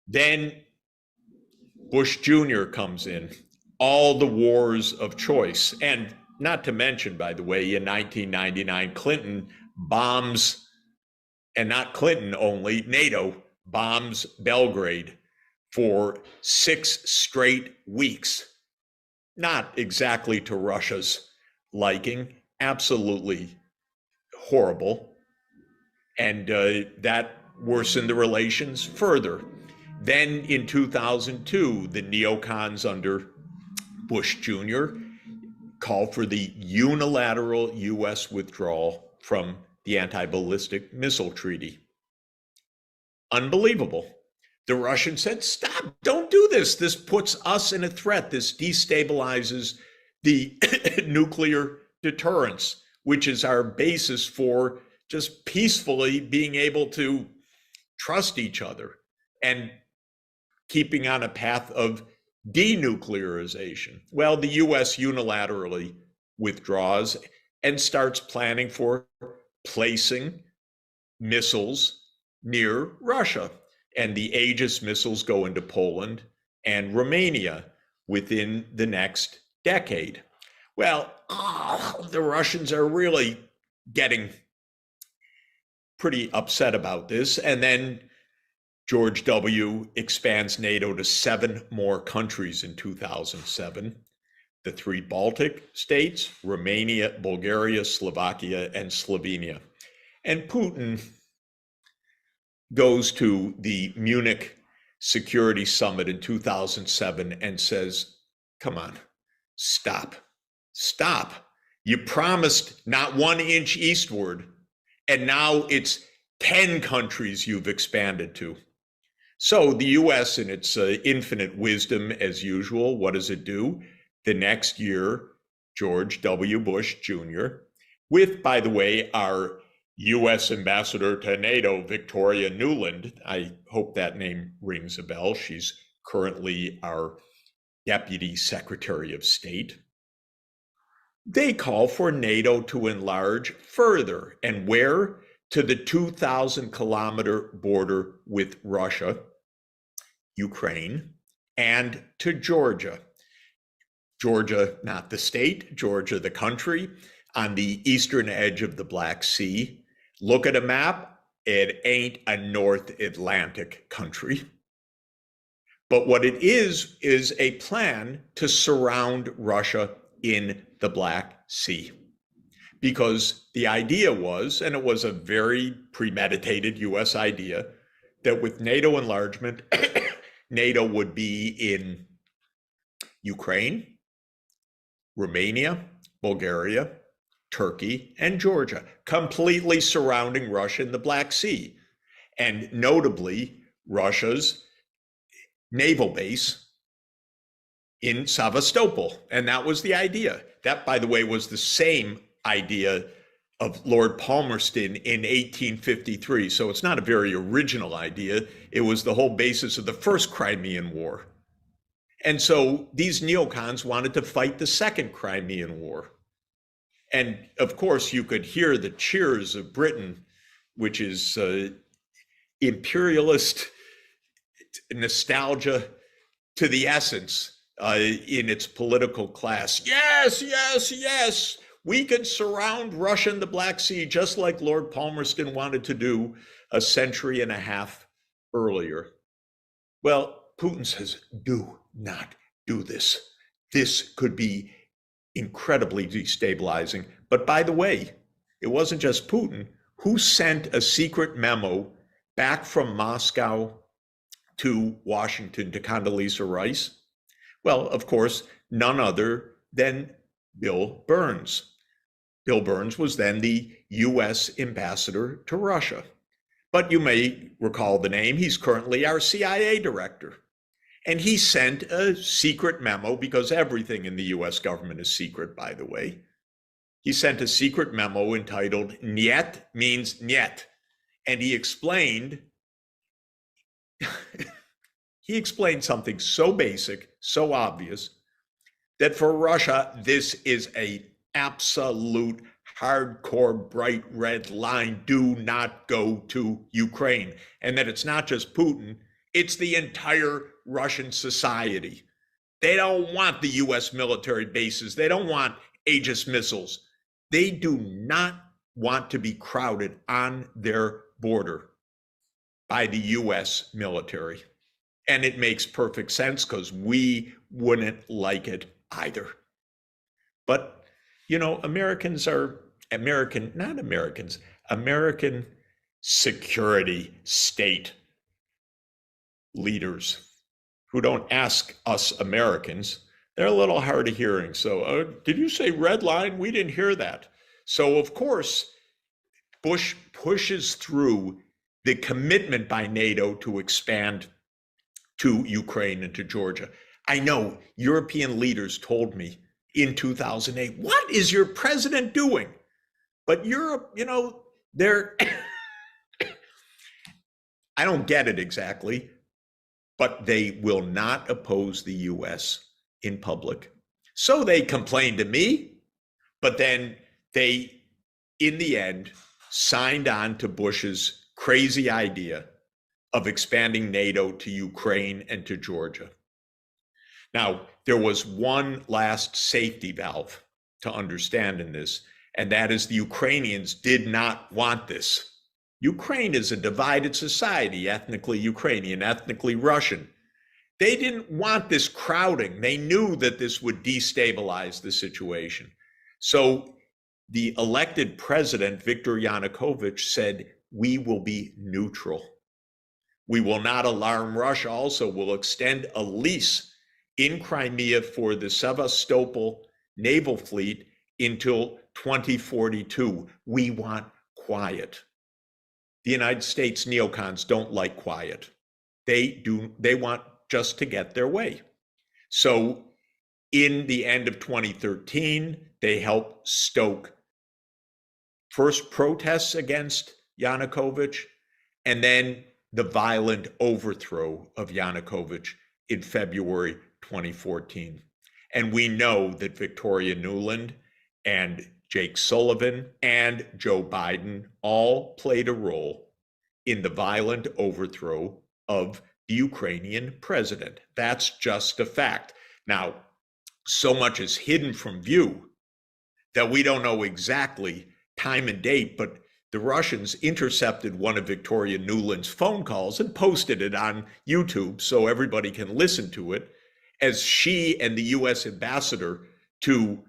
Then Bush Jr. comes in, all the wars of choice. And not to mention, by the way, in 1999, Clinton bombs, and not Clinton only, NATO bombs Belgrade for 6 straight weeks. Not exactly to Russia's liking, absolutely horrible. And that worsened the relations further. Then in 2002, the neocons under Bush Jr. called for the unilateral US withdrawal from the anti-ballistic missile treaty. Unbelievable. the Russians said, stop, don't do this. This puts us in a threat. This destabilizes the nuclear deterrence, which is our basis for just peacefully being able to trust each other and keeping on a path of denuclearization. Well, the US unilaterally withdraws and starts planning for placing missiles near Russia. And the Aegis missiles go into Poland and Romania within the next decade. Well, the Russians are really getting pretty upset about this. And then George W. expands NATO to 7 more countries in 2007. The 3 Baltic states, Romania, Bulgaria, Slovakia, and Slovenia. And Putin goes to the Munich Security Summit in 2007 and says, come on, stop. You promised not 1 inch eastward, and now it's 10 countries you've expanded to. So the US, in its infinite wisdom as usual, what does it do? The next year, George W. Bush Jr., with, by the way, our US Ambassador to NATO, Victoria Nuland. I hope that name rings a bell. She's currently our Deputy Secretary of State. They call for NATO to enlarge further. And where? To the 2,000-kilometer border with Russia, Ukraine, and to Georgia. Georgia, not the state, Georgia, the country, on the eastern edge of the Black Sea. Look at a map, it ain't a North Atlantic country. But what it is a plan to surround Russia in the Black Sea. Because the idea was, and it was a very premeditated US idea, that with NATO enlargement, NATO would be in Ukraine, Romania, Bulgaria, Turkey, and Georgia, completely surrounding Russia in the Black Sea. And notably, Russia's naval base in Sevastopol. And that was the idea. That, by the way, was the same idea of Lord Palmerston in 1853. So it's not a very original idea. It was the whole basis of the first Crimean War. And so these neocons wanted to fight the second Crimean War. And of course, you could hear the cheers of Britain, which is imperialist nostalgia to the essence in its political class. Yes, yes, yes. We can surround Russia in the Black Sea, just like Lord Palmerston wanted to do a century and a half earlier. Well, Putin says, do not do this. This could be incredibly destabilizing. But by the way, it wasn't just Putin who sent a secret memo back from Moscow to Washington to Condoleezza Rice. Well, of course, none other than Bill Burns. Bill Burns was then the US ambassador to Russia. But you may recall the name. He's currently our CIA director. And he sent a secret memo, because everything in the US government is secret, by the way. He sent a secret memo entitled Niet means Niet. And he explained something so basic, so obvious, that for Russia, this is an absolute hardcore bright red line. Do not go to Ukraine. And that it's not just Putin, it's the entire Russian society. They don't want the US military bases. They don't want Aegis missiles. They do not want to be crowded on their border by the US military. And it makes perfect sense, because we wouldn't like it either. But, you know, American security state leaders who don't ask us Americans, they're a little hard of hearing. So, did you say red line? We didn't hear that. So, of course, Bush pushes through the commitment by NATO to expand to Ukraine and to Georgia. I know European leaders told me in 2008, what is your president doing? But Europe, they're, I don't get it exactly, but they will not oppose the US in public. So they complained to me, but then they, in the end, signed on to Bush's crazy idea of expanding NATO to Ukraine and to Georgia. Now, there was one last safety valve to understand in this, and that is the Ukrainians did not want this. Ukraine is a divided society, ethnically Ukrainian, ethnically Russian. They didn't want this crowding. They knew that this would destabilize the situation. So the elected president, Viktor Yanukovych, said, we will be neutral. We will not alarm Russia. Also, we'll extend a lease in Crimea for the Sevastopol naval fleet until 2042. We want quiet. The United States neocons don't like quiet. They want just to get their way. So in the end of 2013, they helped stoke first protests against Yanukovych, and then the violent overthrow of Yanukovych in February 2014. And we know that Victoria Nuland and Jake Sullivan and Joe Biden all played a role in the violent overthrow of the Ukrainian president. That's just a fact. Now, so much is hidden from view that we don't know exactly time and date, but the Russians intercepted one of Victoria Nuland's phone calls and posted it on YouTube so everybody can listen to it, as she and the US ambassador to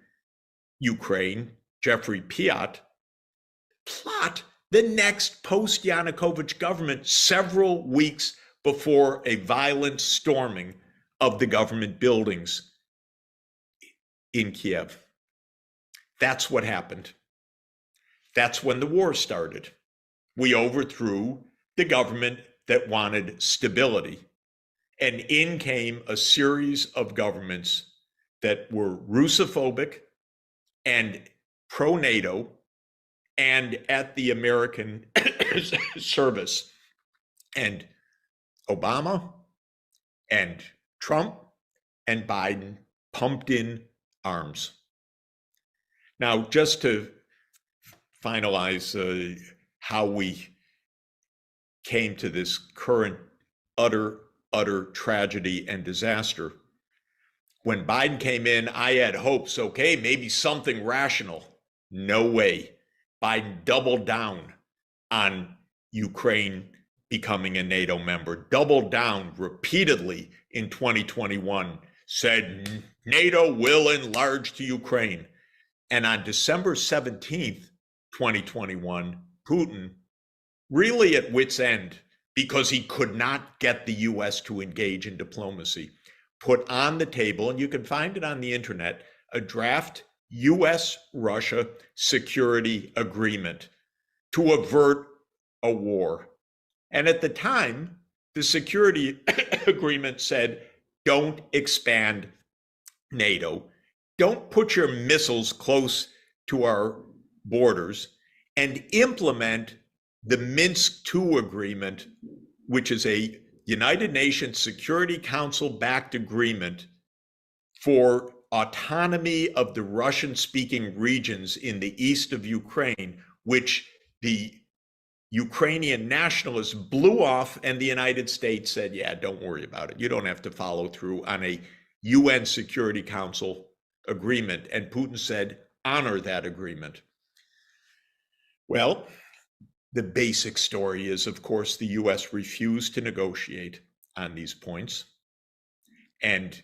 Ukraine, Jeffrey Piot, plot the next post-Yanukovych government several weeks before a violent storming of the government buildings in Kiev. That's what happened. That's when the war started. We overthrew the government that wanted stability. And in came a series of governments that were Russophobic and pro-NATO and at the American service. And Obama and Trump and Biden pumped in arms. Now, just to finalize how we came to this current utter tragedy and disaster. When Biden came in, I had hopes, okay, maybe something rational. No way. Biden doubled down on Ukraine becoming a NATO member, doubled down repeatedly in 2021, said NATO will enlarge to Ukraine. And on December 17th, 2021, Putin, really at wit's end, because he could not get the US to engage in diplomacy, put on the table, and you can find it on the internet, a draft US-Russia security agreement to avert a war. And at the time, the security agreement said, don't expand NATO, don't put your missiles close to our borders, and implement the Minsk II agreement, which is a United Nations Security Council-backed agreement for autonomy of the Russian-speaking regions in the east of Ukraine, which the Ukrainian nationalists blew off, and the United States said, yeah, don't worry about it. You don't have to follow through on a UN Security Council agreement. And Putin said, honor that agreement. Well, the basic story is, of course, the US refused to negotiate on these points. And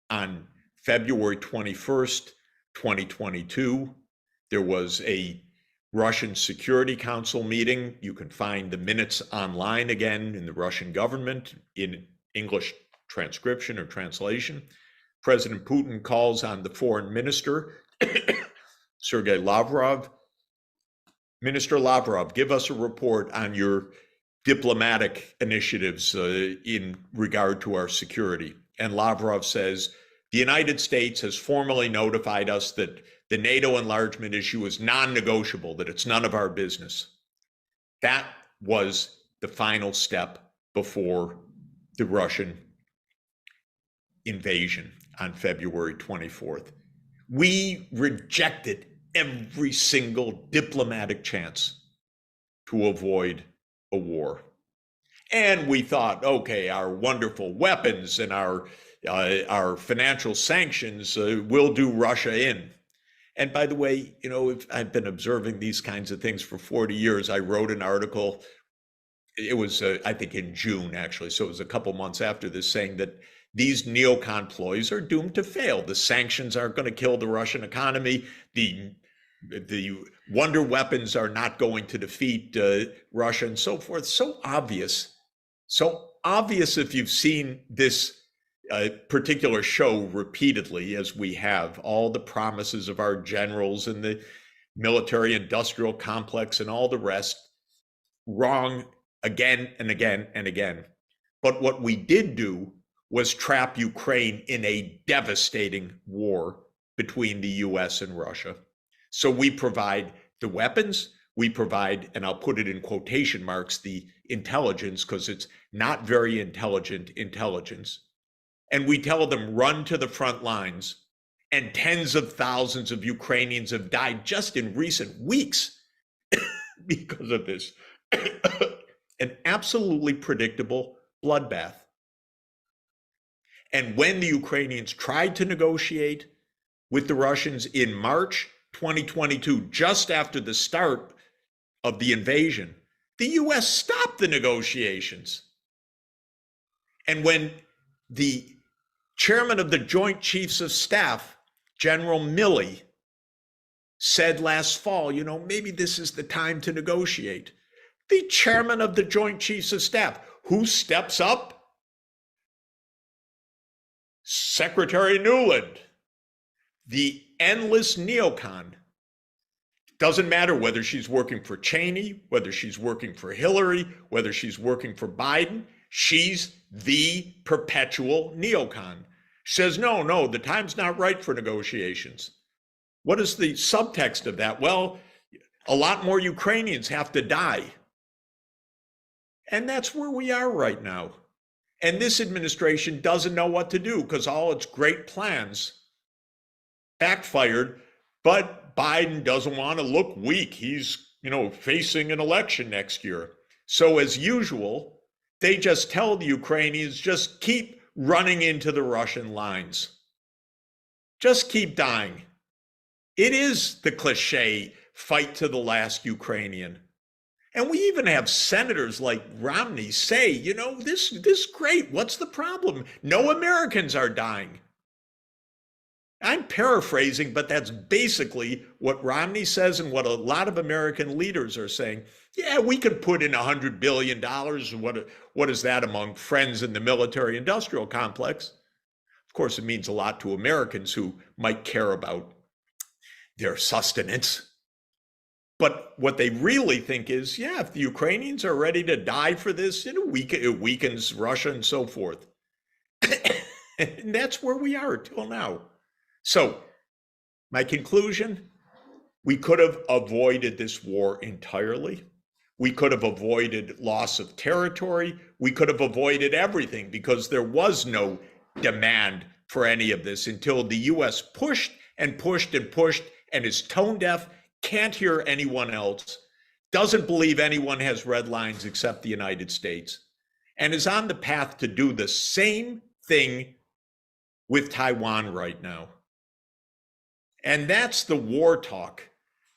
on February 21st, 2022, there was a Russian Security Council meeting. You can find the minutes online again in the Russian government in English transcription or translation. President Putin calls on the foreign minister, Sergei Lavrov. Minister Lavrov, give us a report on your diplomatic initiatives in regard to our security. And Lavrov says, the United States has formally notified us that the NATO enlargement issue is non-negotiable, that it's none of our business. That was the final step before the Russian invasion on February 24th. We rejected every single diplomatic chance to avoid a war. And we thought, okay, our wonderful weapons and our financial sanctions will do Russia in. And by the way, you know, I've been observing these kinds of things for 40 years. I wrote an article, it was, I think in June actually, so it was a couple months after this, saying that these neocon ploys are doomed to fail. The sanctions aren't going to kill the Russian economy. The wonder weapons are not going to defeat Russia and so forth. So obvious if you've seen this particular show repeatedly, as we have, all the promises of our generals and the military industrial complex and all the rest, wrong again and again and again. But what we did do was trap Ukraine in a devastating war between the US and Russia. So we provide the weapons, we provide, and I'll put it in quotation marks, the intelligence, because it's not very intelligent intelligence. And we tell them, run to the front lines. And tens of thousands of Ukrainians have died just in recent weeks because of this. An absolutely predictable bloodbath. And when the Ukrainians tried to negotiate with the Russians in March 2022, just after the start of the invasion, the US stopped the negotiations. And when the chairman of the Joint Chiefs of Staff, General Milley, said last fall, you know, maybe this is the time to negotiate, the chairman of the Joint Chiefs of Staff, who steps up? Secretary Nuland, the endless neocon. Doesn't matter whether she's working for Cheney, whether she's working for Hillary, whether she's working for Biden, she's the perpetual neocon. She says, no, the time's not right for negotiations. What is the subtext of that? Well, a lot more Ukrainians have to die. And that's where we are right now. And this administration doesn't know what to do because all its great plans backfired, but Biden doesn't want to look weak. He's, facing an election next year. So as usual, they just tell the Ukrainians, just keep running into the Russian lines. Just keep dying. It is the cliche, fight to the last Ukrainian. And we even have senators like Romney say, this is great. What's the problem? No Americans are dying. I'm paraphrasing, but that's basically what Romney says and what a lot of American leaders are saying. Yeah, we could put in $100 billion. What is that among friends in the military industrial complex? Of course, it means a lot to Americans who might care about their sustenance. But what they really think is, if the Ukrainians are ready to die for this, it weakens Russia and so forth. And that's where we are till now. So my conclusion, we could have avoided this war entirely. We could have avoided loss of territory. We could have avoided everything because there was no demand for any of this until the US pushed and pushed and pushed and is tone deaf, can't hear anyone else, doesn't believe anyone has red lines except the United States, and is on the path to do the same thing with Taiwan right now. And that's the war talk.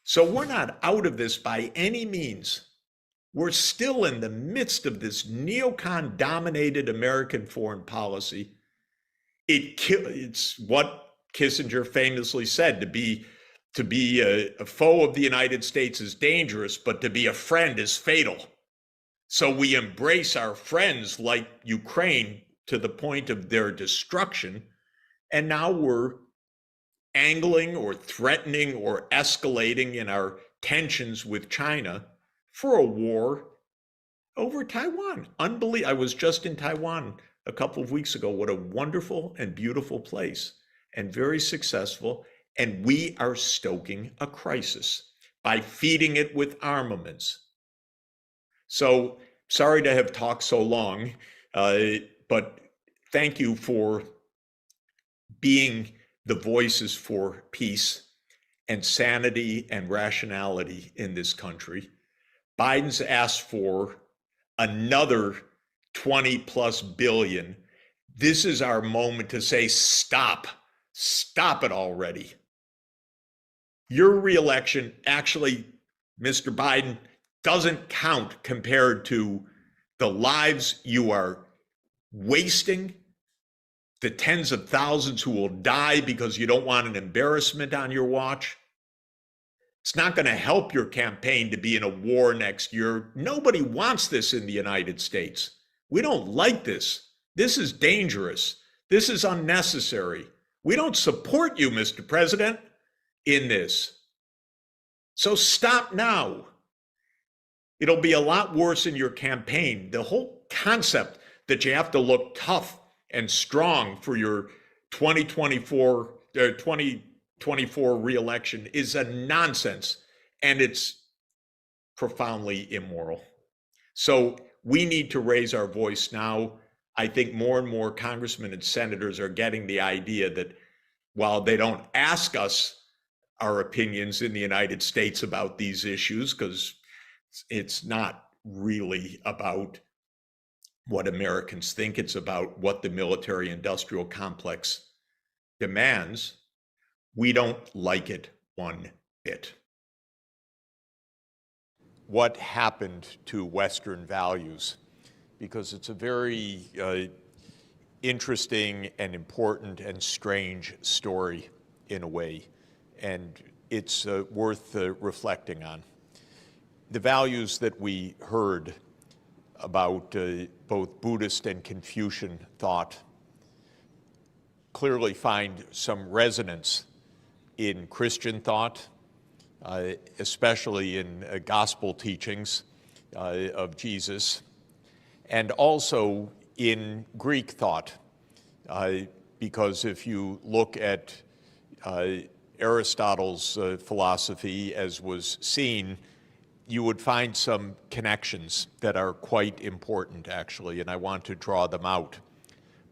So we're not out of this by any means. We're still in the midst of this neocon-dominated American foreign policy. It's what Kissinger famously said, to be a foe of the United States is dangerous, but to be a friend is fatal. So we embrace our friends like Ukraine to the point of their destruction. And now we're angling or threatening or escalating in our tensions with China for a war over Taiwan. Unbelievable. I was just in Taiwan a couple of weeks ago. What a wonderful and beautiful place, and very successful. And we are stoking a crisis by feeding it with armaments. So sorry to have talked so long, but thank you for being the voices for peace and sanity and rationality in this country. Biden's asked for another 20 plus billion. This is our moment to say, stop it already. Your reelection actually, Mr. Biden, doesn't count compared to the lives you are wasting, the tens of thousands who will die because you don't want an embarrassment on your watch. It's not going to help your campaign to be in a war next year. Nobody wants this in the United States. We don't like this. This is dangerous. This is unnecessary. We don't support you, Mr. President, in this. So stop now. It'll be a lot worse in your campaign. The whole concept that you have to look tough and strong for your 2024 reelection is a nonsense, and it's profoundly immoral. So we need to raise our voice now. I think more and more congressmen and senators are getting the idea that while they don't ask us our opinions in the United States about these issues, because it's not really about what Americans think, it's about what the military-industrial complex demands. We don't like it one bit. What happened to Western values? Because it's a very interesting and important and strange story in a way, and it's worth reflecting on. The values that we heard about both Buddhist and Confucian thought clearly find some resonance in Christian thought, especially in gospel teachings of Jesus, and also in Greek thought, because if you look at Aristotle's philosophy, as was seen, you would find some connections that are quite important, actually, and I want to draw them out.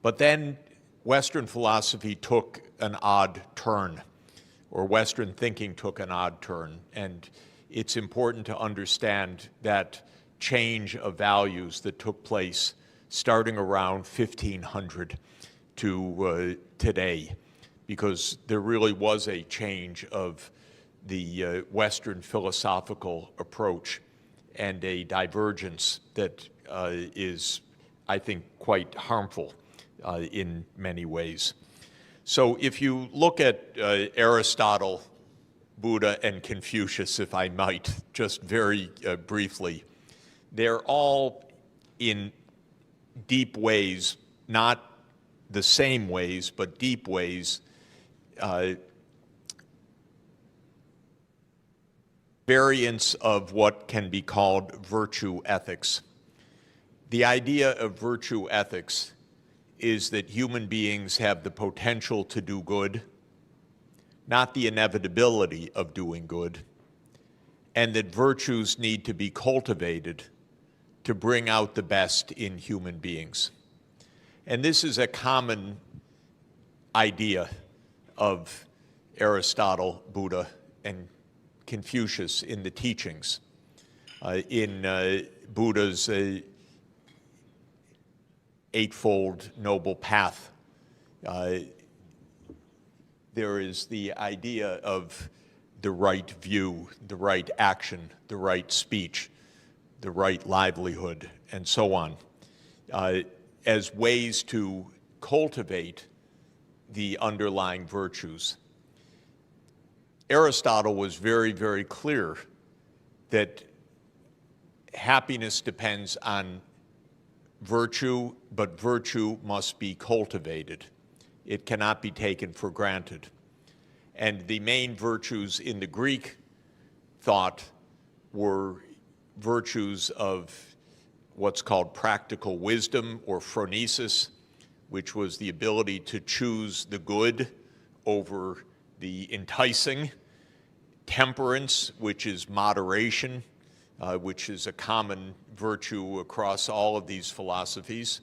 But then Western philosophy took an odd turn, or Western thinking took an odd turn, and it's important to understand that change of values that took place starting around 1500 to today, because there really was a change of the Western philosophical approach and a divergence that is, I think, quite harmful in many ways. So if you look at Aristotle, Buddha, and Confucius, if I might, just very briefly, they're all in deep ways, not the same ways, but deep ways, variants of what can be called virtue ethics. The idea of virtue ethics is that human beings have the potential to do good, not the inevitability of doing good, and that virtues need to be cultivated to bring out the best in human beings. And this is a common idea of Aristotle, Buddha, and Confucius in the teachings. In Buddha's Eightfold Noble Path, there is the idea of the right view, the right action, the right speech, the right livelihood, and so on, as ways to cultivate the underlying virtues. Aristotle was very, very clear that happiness depends on virtue, but virtue must be cultivated. It cannot be taken for granted. And the main virtues in the Greek thought were virtues of what's called practical wisdom or phronesis, which was the ability to choose the good over the enticing, temperance, which is moderation, which is a common virtue across all of these philosophies,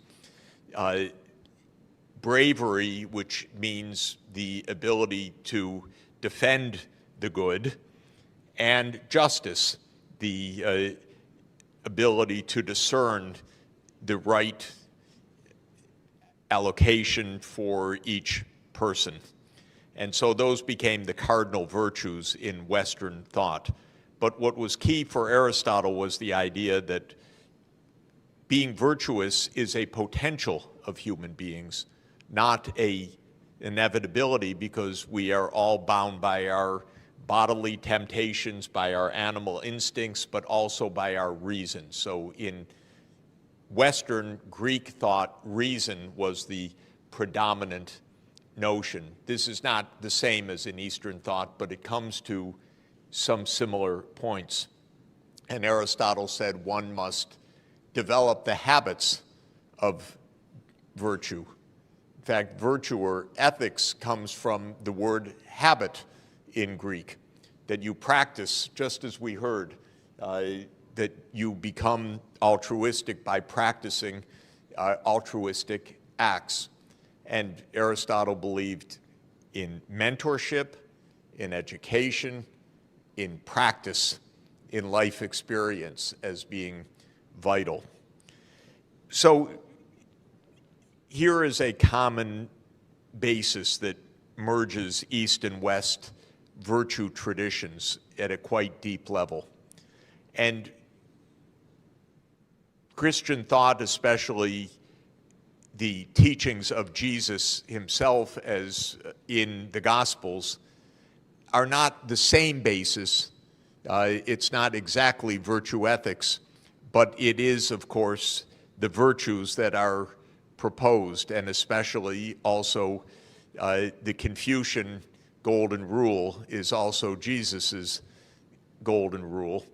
bravery, which means the ability to defend the good, and justice, the ability to discern the right allocation for each person. And so those became the cardinal virtues in Western thought. But what was key for Aristotle was the idea that being virtuous is a potential of human beings, not an inevitability, because we are all bound by our bodily temptations, by our animal instincts, but also by our reason. So in Western Greek thought, reason was the predominant notion. This is not the same as in Eastern thought, but it comes to some similar points. And Aristotle said one must develop the habits of virtue. In fact, virtue or ethics comes from the word habit in Greek, that you practice, just as we heard, that you become altruistic by practicing altruistic acts. And Aristotle believed in mentorship, in education, in practice, in life experience as being vital. So here is a common basis that merges East and West virtue traditions at a quite deep level. And Christian thought, especially the teachings of Jesus himself as in the Gospels, are not the same basis. It's not exactly virtue ethics, but it is, of course, the virtues that are proposed, and especially also the Confucian golden rule is also Jesus's golden rule,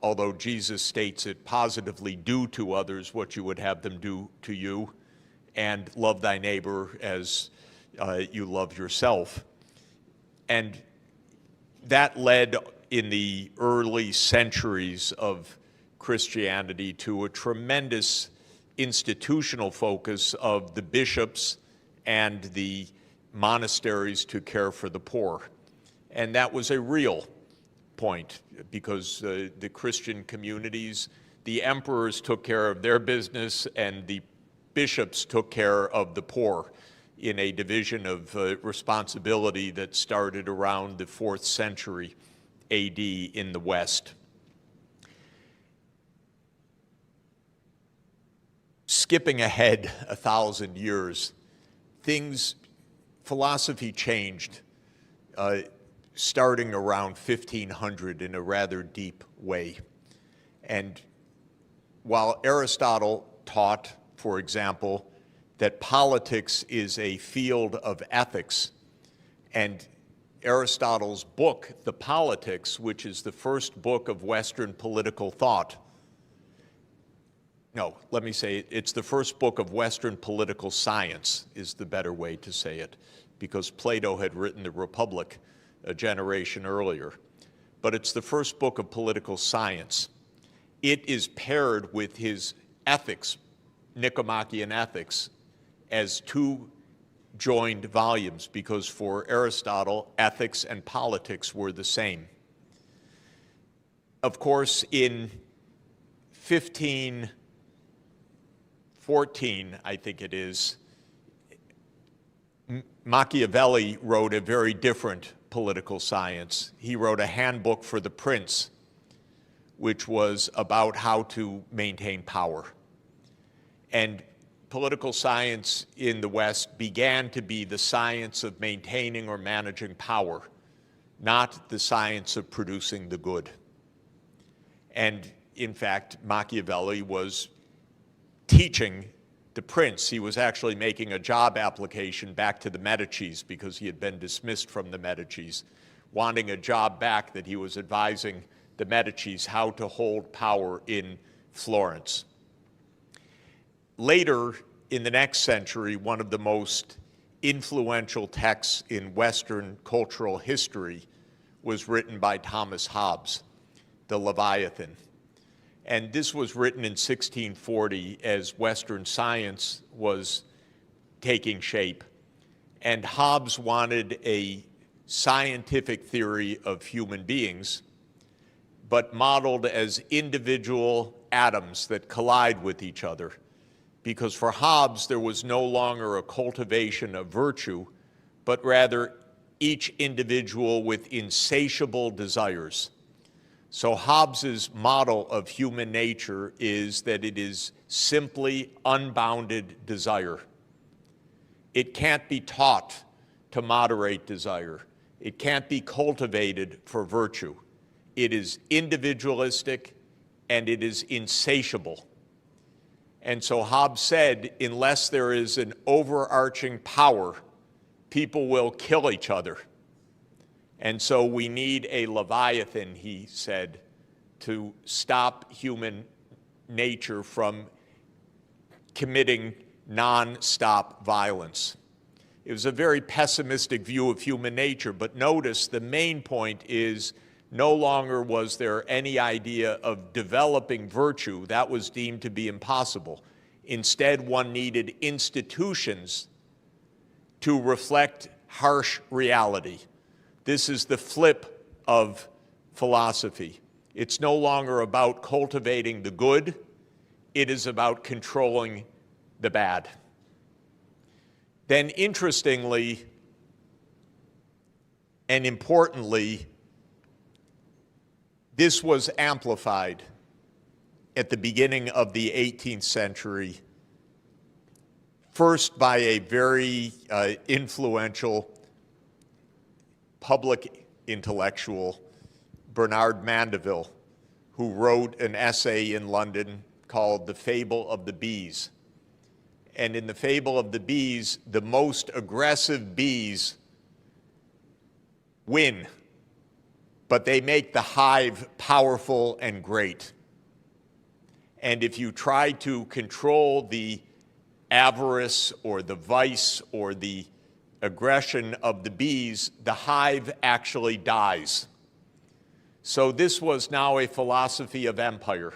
although Jesus states it positively: do to others what you would have them do to you, and love thy neighbor as you love yourself. And that led in the early centuries of Christianity to a tremendous institutional focus of the bishops and the monasteries to care for the poor. And that was a real point, because the Christian communities, the emperors took care of their business and the bishops took care of the poor in a division of responsibility that started around the 4th century AD in the West. Skipping ahead 1,000 years, philosophy changed starting around 1500 in a rather deep way. And while Aristotle taught, for example, that politics is a field of ethics, and Aristotle's book, The Politics, which is the first book of Western political thought, no, let me say it's the first book of Western political science is the better way to say it, because Plato had written the Republic a generation earlier. But it's the first book of political science. It is paired with his ethics, Nicomachean Ethics, as two joined volumes, because for Aristotle, ethics and politics were the same. Of course, in 1514, I think it is, Machiavelli wrote a very different political science. He wrote a handbook for the prince, which was about how to maintain power. And political science in the West began to be the science of maintaining or managing power, not the science of producing the good. And in fact, Machiavelli was teaching the prince. He was actually making a job application back to the Medicis because he had been dismissed from the Medicis, wanting a job back that he was advising the Medicis how to hold power in Florence. Later in the next century, one of the most influential texts in Western cultural history was written by Thomas Hobbes, the Leviathan. And this was written in 1640 as Western science was taking shape. And Hobbes wanted a scientific theory of human beings, but modeled as individual atoms that collide with each other. Because for Hobbes, there was no longer a cultivation of virtue, but rather each individual with insatiable desires. So Hobbes's model of human nature is that it is simply unbounded desire. It can't be taught to moderate desire. It can't be cultivated for virtue. It is individualistic and it is insatiable. And so Hobbes said, unless there is an overarching power, people will kill each other. And so we need a Leviathan, he said, to stop human nature from committing non-stop violence. It was a very pessimistic view of human nature, but notice the main point is no longer was there any idea of developing virtue. That was deemed to be impossible. Instead, one needed institutions to reflect harsh reality. This is the flip of philosophy. It's no longer about cultivating the good. It is about controlling the bad. Then interestingly and importantly, this was amplified at the beginning of the 18th century, first by a very influential public intellectual, Bernard Mandeville, who wrote an essay in London called The Fable of the Bees. And in The Fable of the Bees, the most aggressive bees win, but they make the hive powerful and great. And if you try to control the avarice or the vice or the aggression of the bees, the hive actually dies. So this was now a philosophy of empire,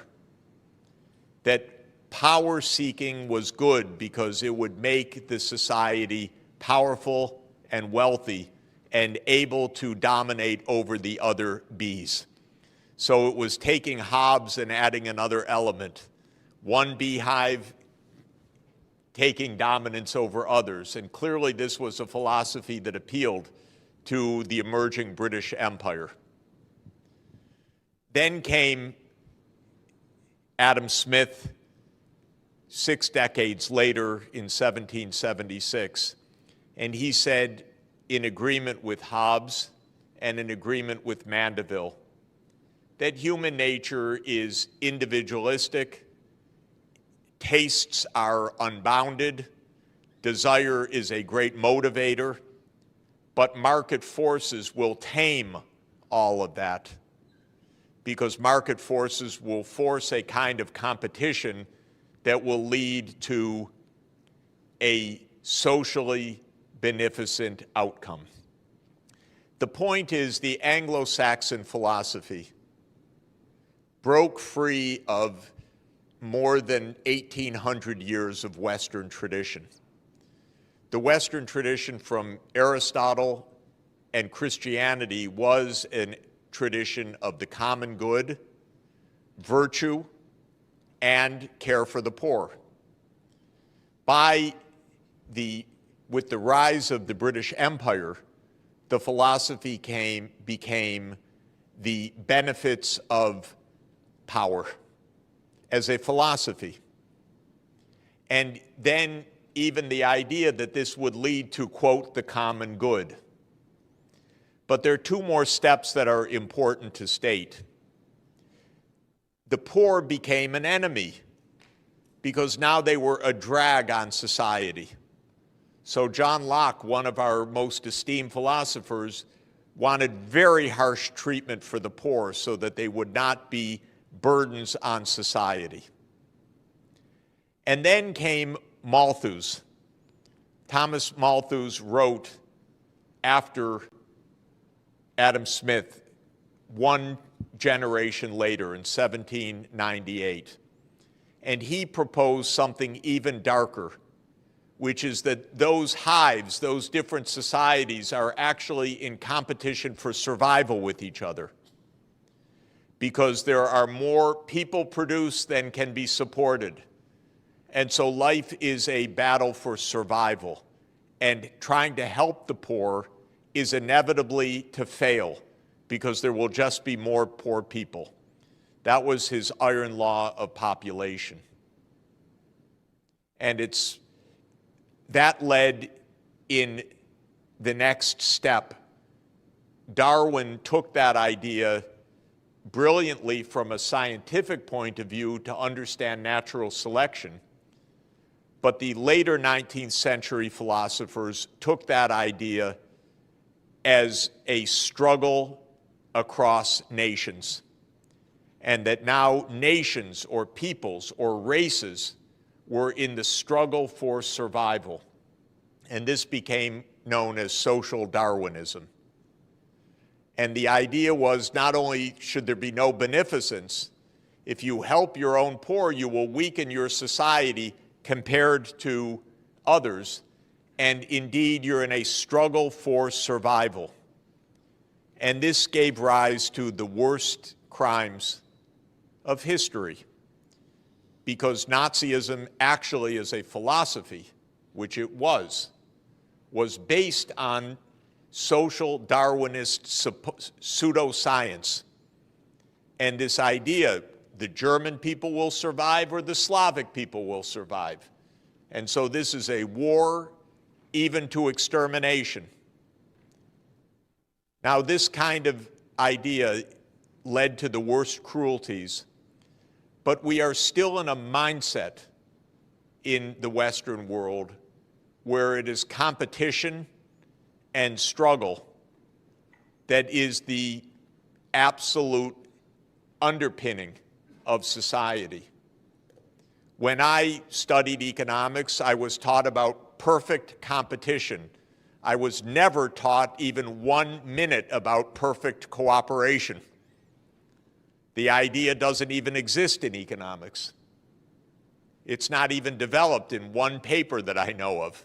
that power seeking was good because it would make the society powerful and wealthy and able to dominate over the other bees. So it was taking Hobbes and adding another element, one beehive taking dominance over others. And clearly this was a philosophy that appealed to the emerging British Empire. Then came Adam Smith 6 decades later in 1776, and he said, in agreement with Hobbes and in agreement with Mandeville, that human nature is individualistic, tastes are unbounded, desire is a great motivator, but market forces will tame all of that, because market forces will force a kind of competition that will lead to a socially beneficent outcome. The point is, the Anglo-Saxon philosophy broke free of more than 1,800 years of Western tradition. The Western tradition from Aristotle and Christianity was a tradition of the common good, virtue, and care for the poor. With the rise of the British Empire, the philosophy became the benefits of power as a philosophy. And then even the idea that this would lead to, quote, the common good. But there are two more steps that are important to state. The poor became an enemy because now they were a drag on society. So John Locke, one of our most esteemed philosophers, wanted very harsh treatment for the poor so that they would not be burdens on society. And then came Malthus. Thomas Malthus wrote after Adam Smith, one generation later in 1798. And he proposed something even darker, which is that those hives, those different societies, are actually in competition for survival with each other, because there are more people produced than can be supported. And so life is a battle for survival, and trying to help the poor is inevitably to fail, because there will just be more poor people. That was his iron law of population. And that led in the next step. Darwin took that idea brilliantly from a scientific point of view to understand natural selection. But the later 19th century philosophers took that idea as a struggle across nations, and that now nations or peoples or races were in the struggle for survival. And this became known as social Darwinism. And the idea was, not only should there be no beneficence, if you help your own poor, you will weaken your society compared to others, and indeed you're in a struggle for survival. And this gave rise to the worst crimes of history, because Nazism actually, as a philosophy, which it was based on social Darwinist pseudoscience. And this idea, the German people will survive or the Slavic people will survive. And so this is a war even to extermination. Now, this kind of idea led to the worst cruelties, but we are still in a mindset in the Western world where it is competition and struggle that is the absolute underpinning of society. When I studied economics, I was taught about perfect competition. I was never taught even 1 minute about perfect cooperation. The idea doesn't even exist in economics. It's not even developed in one paper that I know of,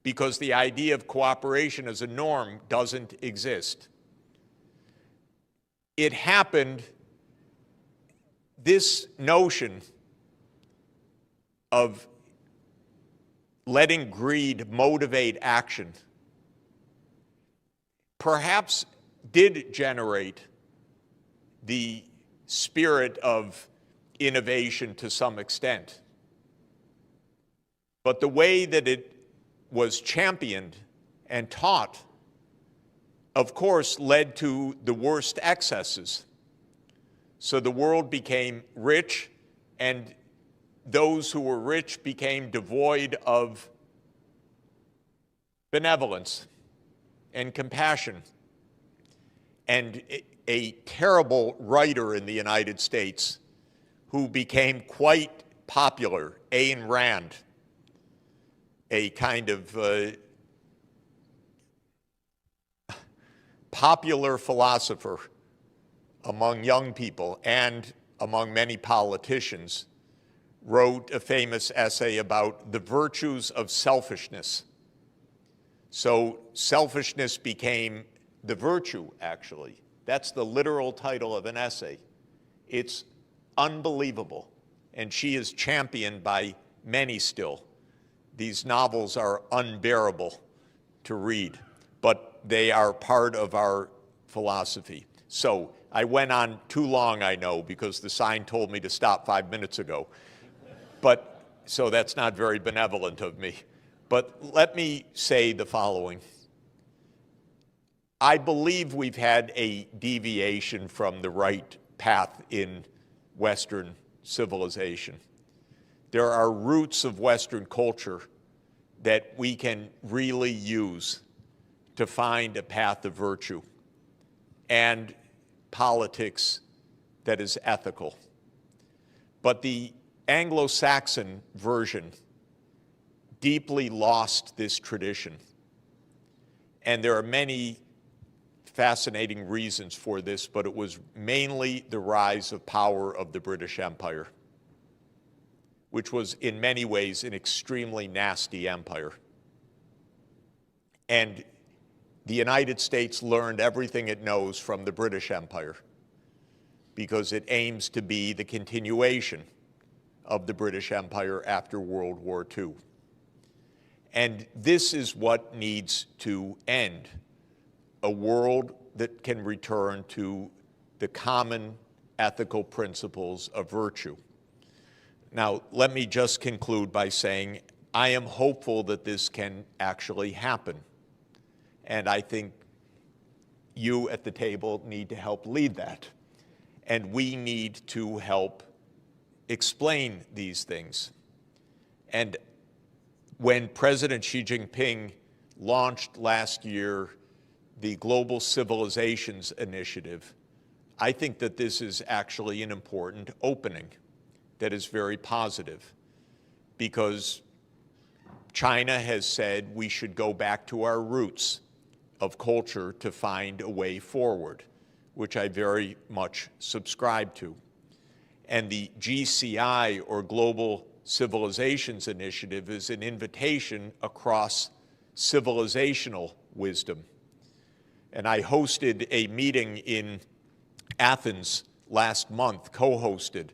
because the idea of cooperation as a norm doesn't exist. It happened, this notion of letting greed motivate action perhaps did generate the spirit of innovation to some extent. But the way that it was championed and taught, of course, led to the worst excesses. So the world became rich, and those who were rich became devoid of benevolence and compassion. And a terrible writer in the United States who became quite popular, Ayn Rand, a kind of popular philosopher among young people and among many politicians, wrote a famous essay about the virtues of selfishness. So selfishness became the virtue, actually. That's the literal title of an essay. It's unbelievable, and she is championed by many still. These novels are unbearable to read, but they are part of our philosophy. So I went on too long, I know, because the sign told me to stop 5 minutes ago. But so that's not very benevolent of me. But let me say the following. I believe we've had a deviation from the right path in Western civilization. There are roots of Western culture that we can really use to find a path of virtue and politics that is ethical. But the Anglo-Saxon version deeply lost this tradition. And there are many fascinating reasons for this, but it was mainly the rise of power of the British Empire, which was in many ways an extremely nasty empire. And the United States learned everything it knows from the British Empire because it aims to be the continuation of the British Empire after World War II. And this is what needs to end, a world that can return to the common ethical principles of virtue. Now, let me just conclude by saying I am hopeful that this can actually happen. And I think you at the table need to help lead that. And we need to help explain these things. And when President Xi Jinping launched last year the Global Civilizations Initiative, I think that this is actually an important opening that is very positive, because China has said we should go back to our roots of culture to find a way forward, which I very much subscribe to. And the GCI, or Global Civilizations Initiative, is an invitation across civilizational wisdom. And I hosted a meeting in Athens last month, co-hosted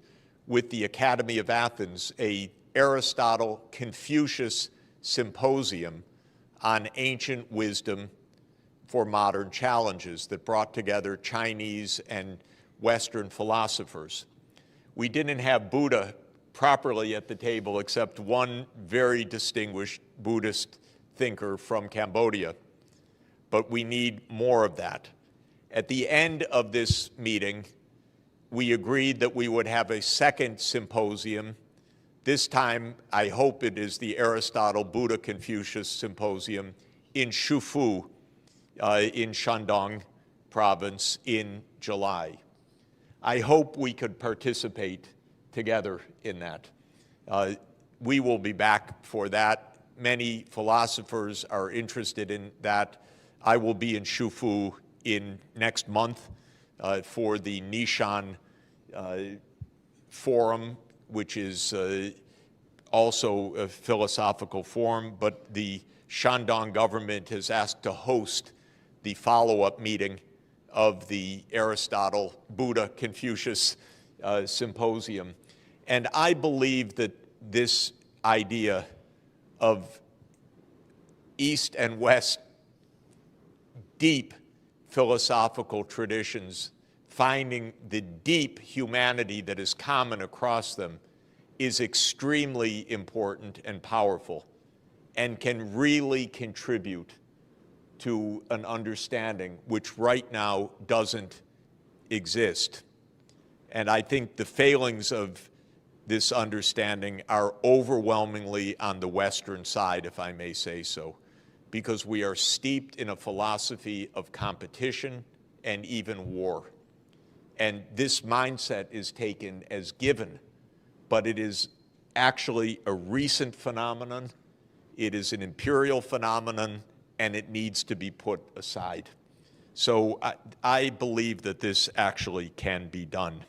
with the Academy of Athens, a Aristotle-Confucius symposium on ancient wisdom for modern challenges that brought together Chinese and Western philosophers. We didn't have Buddha properly at the table except one very distinguished Buddhist thinker from Cambodia, but we need more of that. At the end of this meeting, we agreed that we would have a second symposium. This time, I hope it is the Aristotle Buddha Confucius Symposium in Shufu, in Shandong province in July. I hope we could participate together in that. We will be back for that. Many philosophers are interested in that. I will be in Shufu in next month for the Nishan Forum, which is also a philosophical forum, but the Shandong government has asked to host the follow-up meeting of the Aristotle Buddha Confucius Symposium. And I believe that this idea of East and West deep philosophical traditions, finding the deep humanity that is common across them, is extremely important and powerful and can really contribute to an understanding which right now doesn't exist. And I think the failings of this understanding are overwhelmingly on the Western side, if I may say so, because we are steeped in a philosophy of competition and even war. And this mindset is taken as given, but it is actually a recent phenomenon. It is an imperial phenomenon, and it needs to be put aside. So I believe that this actually can be done.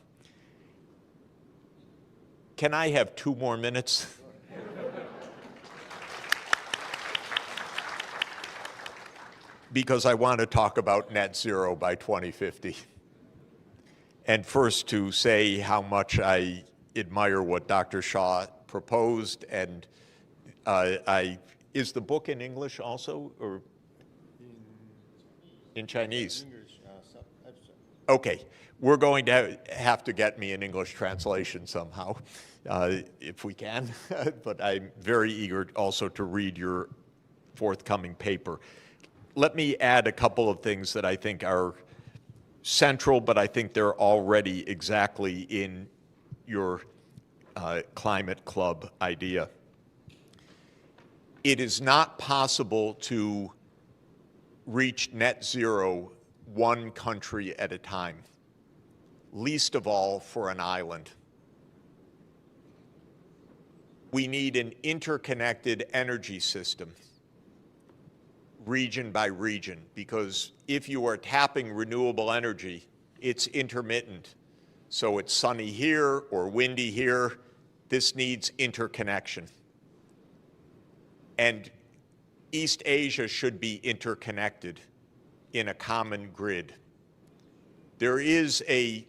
Can I have 2 more minutes? Because I want to talk about net zero by 2050. And first to say how much I admire what Dr. Shaw proposed, and is the book in English also, or in Chinese? Okay, we're going to have to get me an English translation somehow, if we can, but I'm very eager also to read your forthcoming paper. Let me add a couple of things that I think are central, but I think they're already exactly in your climate club idea. It is not possible to reach net zero one country at a time, least of all for an island. We need an interconnected energy system, region by region, because if you are tapping renewable energy, it's intermittent. So it's sunny here or windy here. This needs interconnection. And East Asia should be interconnected in a common grid. There is a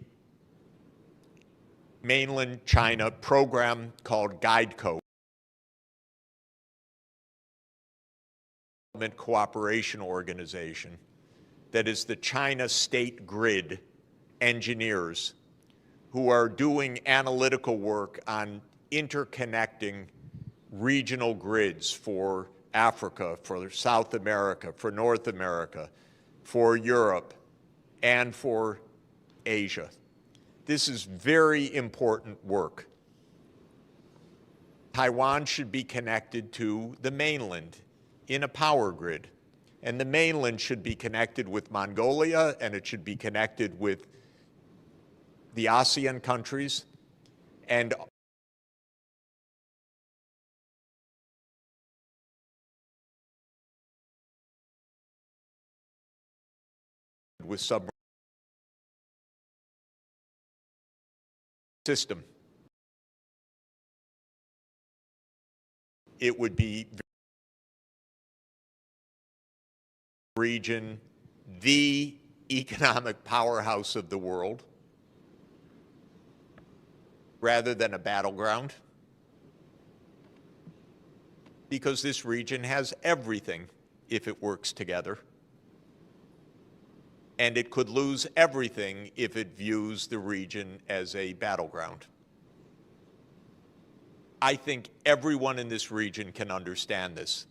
mainland China program called GuideCo, Development Cooperation Organization, that is the China State Grid engineers who are doing analytical work on interconnecting regional grids for Africa, for South America, for North America, for Europe, and for Asia. This is very important work. Taiwan should be connected to the mainland in a power grid. And the mainland should be connected with Mongolia, and it should be connected with the ASEAN countries, and with submarine system. It would be region, the economic powerhouse of the world, rather than a battleground, because this region has everything if it works together. And it could lose everything if it views the region as a battleground. I think everyone in this region can understand this.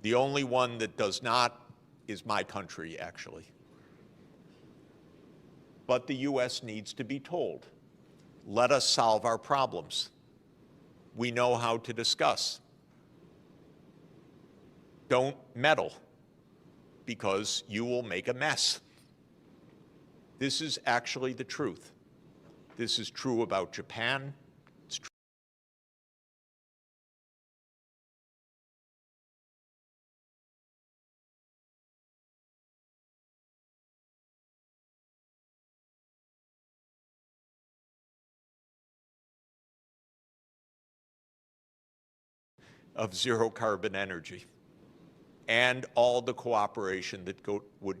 The only one that does not is my country, actually. But the U.S. needs to be told, let us solve our problems. We know how to discuss. Don't meddle, because you will make a mess. This is actually the truth. This is true about Japan. It's true of zero carbon energy and all the cooperation that would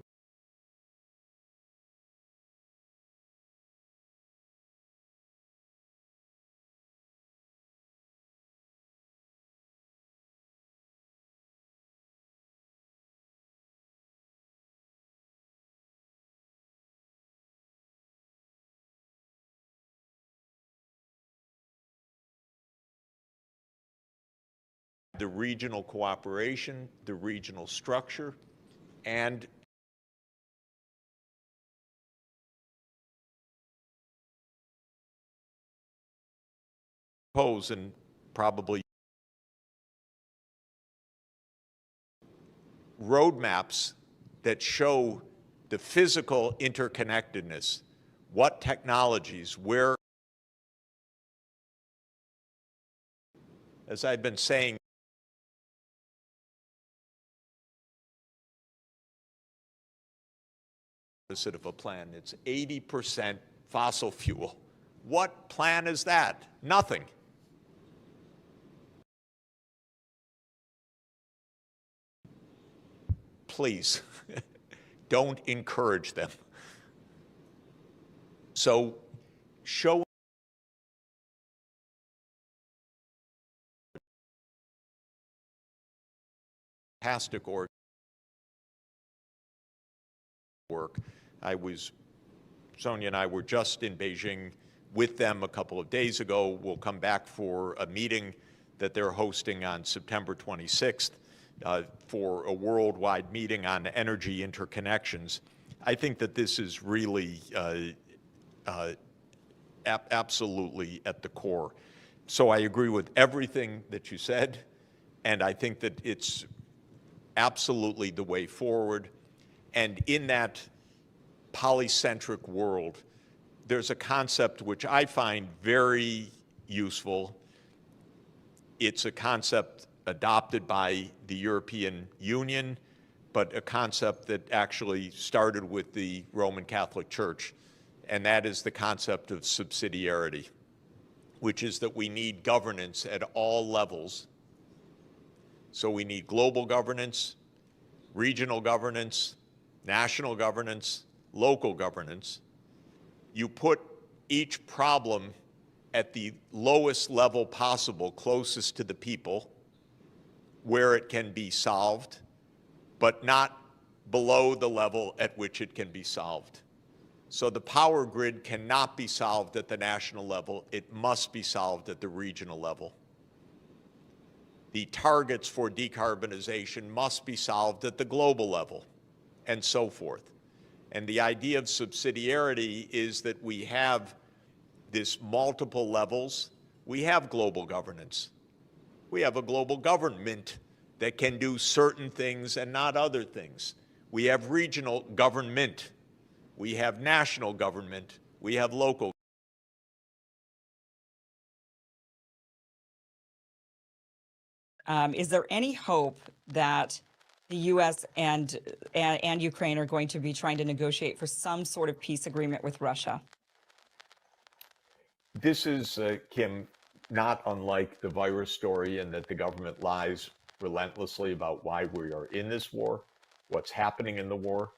the regional cooperation, the regional structure, and pose and probably roadmaps that show the physical interconnectedness, what technologies, where, as I've been saying, opposite of a plan. It's 80% fossil fuel. What plan is that? Nothing. Please, don't encourage them. So show fantastic work. Sonia and I were just in Beijing with them a couple of days ago. We'll come back for a meeting that they're hosting on September 26th for a worldwide meeting on energy interconnections. I think that this is really absolutely at the core. So I agree with everything that you said, and I think that it's absolutely the way forward. And in that polycentric world, there's a concept which I find very useful, It's a concept adopted by the European Union, but a concept that actually started with the Roman Catholic Church, and that is the concept of subsidiarity, which is that we need governance at all levels. So we need global governance, regional governance, national governance, local governance. You put each problem at the lowest level possible, closest to the people, where it can be solved, but not below the level at which it can be solved. So the power grid cannot be solved at the national level. It must be solved at the regional level. The targets for decarbonization must be solved at the global level, and so forth. And the idea of subsidiarity is that we have this multiple levels. We have global governance. We have a global government that can do certain things and not other things. We have regional government. We have national government. We have local. Is there any hope that the U.S. and Ukraine are going to be trying to negotiate for some sort of peace agreement with Russia? This is, Kim, not unlike the virus story in that the government lies relentlessly about why we are in this war, what's happening in the war,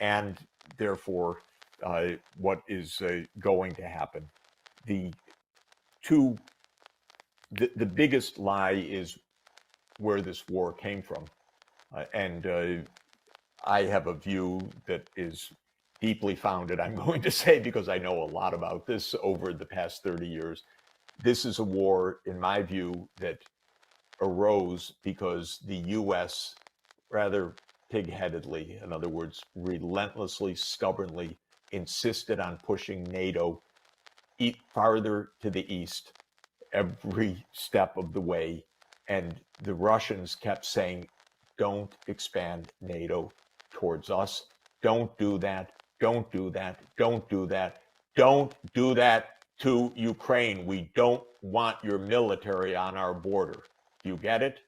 and therefore what is going to happen. The biggest lie is where this war came from. And I have a view that is deeply founded, I'm going to say, because I know a lot about this over the past 30 years. This is a war, in my view, that arose because the U.S. rather pig-headedly, in other words, relentlessly, stubbornly insisted on pushing NATO farther to the east every step of the way. And the Russians kept saying, don't expand NATO towards us. Don't do that. Don't do that. Don't do that. Don't do that to Ukraine. We don't want your military on our border. Do you get it?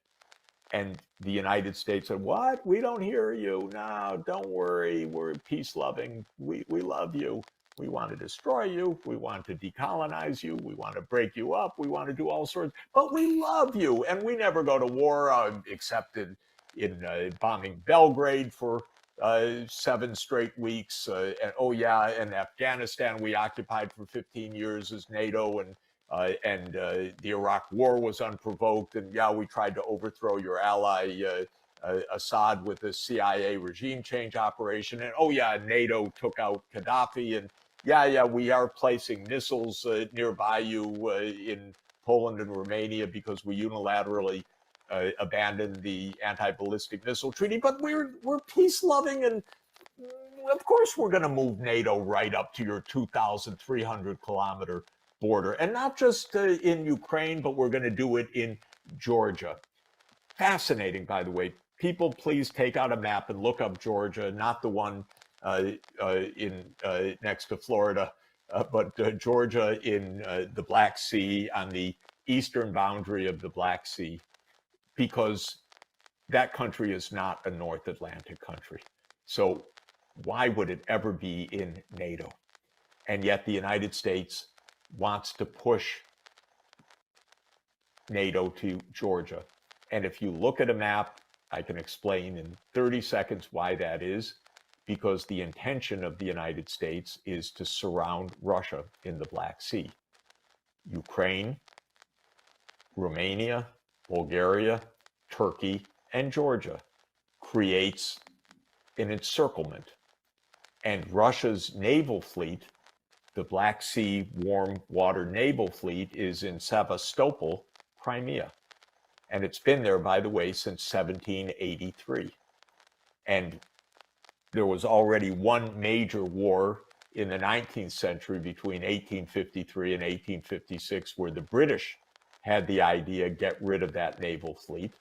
And the United States said, what? We don't hear you. No, don't worry. We're peace-loving. We love you. We want to destroy you. We want to decolonize you. We want to break you up. We want to do all sorts. But we love you. And we never go to war except in bombing Belgrade for 7 straight weeks. And oh, yeah, and Afghanistan we occupied for 15 years as NATO. And the Iraq War was unprovoked. And yeah, we tried to overthrow your ally Assad with the CIA regime change operation. And oh yeah, NATO took out Gaddafi. And yeah, we are placing missiles nearby you in Poland and Romania because we unilaterally abandoned the anti-ballistic missile treaty. But we're peace-loving, and of course we're going to move NATO right up to your 2,300-kilometer border, and not just in Ukraine, but we're going to do it in Georgia. Fascinating, by the way. People, please take out a map and look up Georgia, not the one next to Florida, but Georgia in the Black Sea, on the eastern boundary of the Black Sea, because that country is not a North Atlantic country. So why would it ever be in NATO? And yet the United States wants to push NATO to Georgia. And if you look at a map, I can explain in 30 seconds why that is, because the intention of the United States is to surround Russia in the Black Sea. Ukraine, Romania, Bulgaria, Turkey, and Georgia creates an encirclement. And Russia's naval fleet, the Black Sea Warm Water Naval Fleet, is in Sevastopol, Crimea. And it's been there, by the way, since 1783. And there was already one major war in the 19th century between 1853 and 1856, where the British had the idea, get rid of that naval fleet.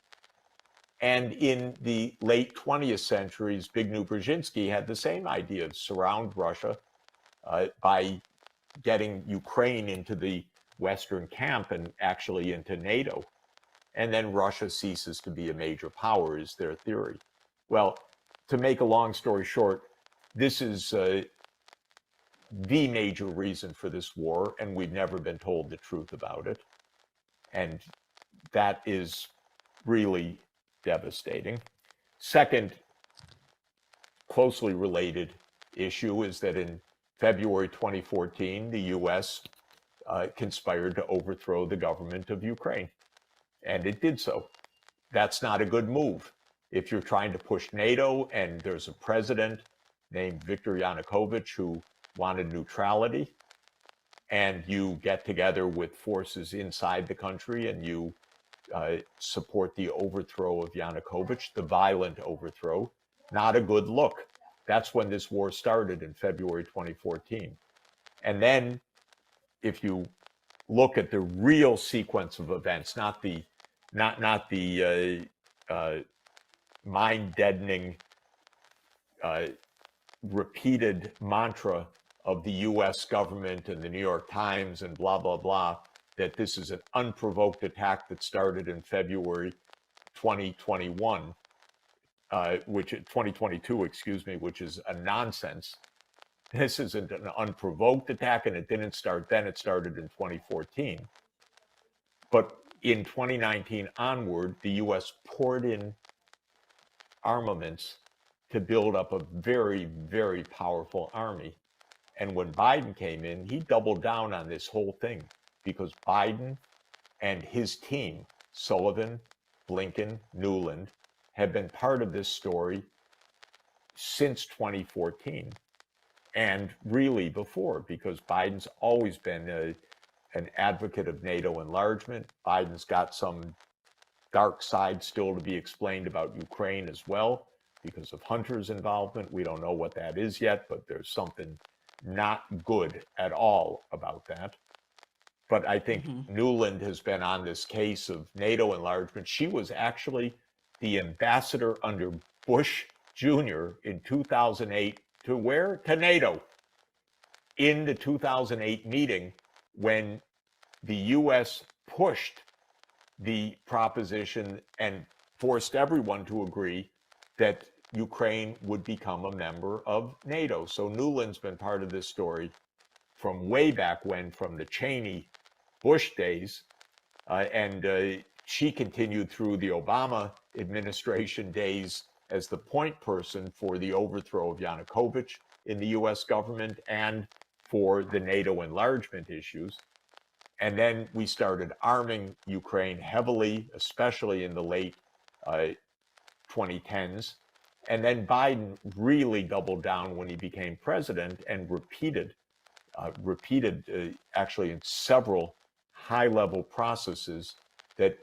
And in the late 20th century, Zbigniew Brzezinski had the same idea of surround Russia by getting Ukraine into the Western camp and actually into NATO. and then Russia ceases to be a major power, is their theory. Well, to make a long story short, this is the major reason for this war, and we've never been told the truth about it. And that is really devastating. Second, closely related issue is that in February 2014, the US conspired to overthrow the government of Ukraine, and it did so. That's not a good move. If you're trying to push NATO and there's a president named Viktor Yanukovych who wanted neutrality, and you get together with forces inside the country and you support the overthrow of Yanukovych, the violent overthrow, not a good look. That's when this war started in February 2014. And then if you look at the real sequence of events, not the mind-deadening repeated mantra of the US government and the New York Times and blah, blah, blah, that this is an unprovoked attack that started in February 2021, 2022, excuse me, which is a nonsense. This isn't an unprovoked attack, and it didn't start then, it started in 2014. But in 2019 onward, the US poured in armaments to build up a very, very powerful army. And when Biden came in, he doubled down on this whole thing because Biden and his team, Sullivan, Blinken, Nuland, have been part of this story since 2014 and really before, because Biden's always been an advocate of NATO enlargement. Biden's got some dark side still to be explained about Ukraine as well because of Hunter's involvement. We don't know what that is yet, but there's something not good at all about that. But I think Nuland has been on this case of NATO enlargement. She was actually the ambassador under Bush Jr. in 2008 to where? To NATO. In the 2008 meeting when the US pushed the proposition and forced everyone to agree that Ukraine would become a member of NATO. So Nuland's been part of this story from way back when, from the Cheney Bush days, and she continued through the Obama administration days as the point person for the overthrow of Yanukovych in the US government and for the NATO enlargement issues. And then we started arming Ukraine heavily, especially in the late 2010s. And then Biden really doubled down when he became president and repeated actually in several high-level processes that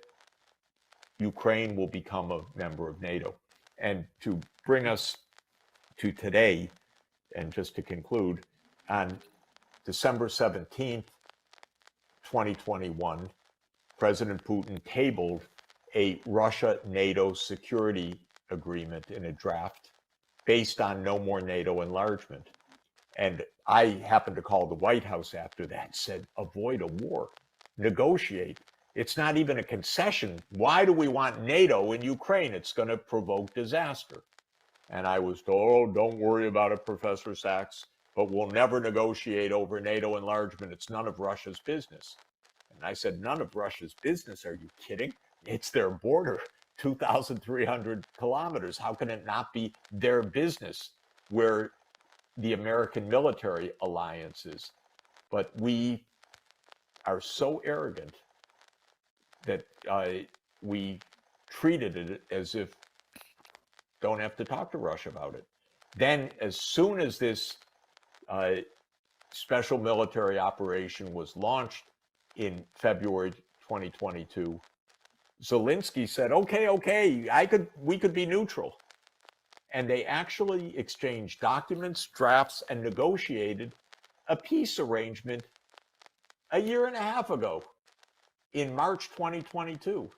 Ukraine will become a member of NATO. And to bring us to today, and just to conclude, on December 17th, 2021, President Putin tabled a Russia-NATO security agreement in a draft based on no more NATO enlargement. And I happened to call the White House after that, said, avoid a war, negotiate. It's not even a concession. Why do we want NATO in Ukraine? It's going to provoke disaster. And I was told, oh, don't worry about it, Professor Sachs, but we'll never negotiate over NATO enlargement. It's none of Russia's business. And I said, none of Russia's business? Are you kidding? It's their border, 2,300 kilometers. How can it not be their business where the American military alliance is? But we are so arrogant that we treated it as if don't have to talk to Russia about it. Then as soon as this special military operation was launched in February 2022, Zelensky said, okay, we could be neutral. And they actually exchanged documents, drafts, and negotiated a peace arrangement a year and a half ago in March 2022.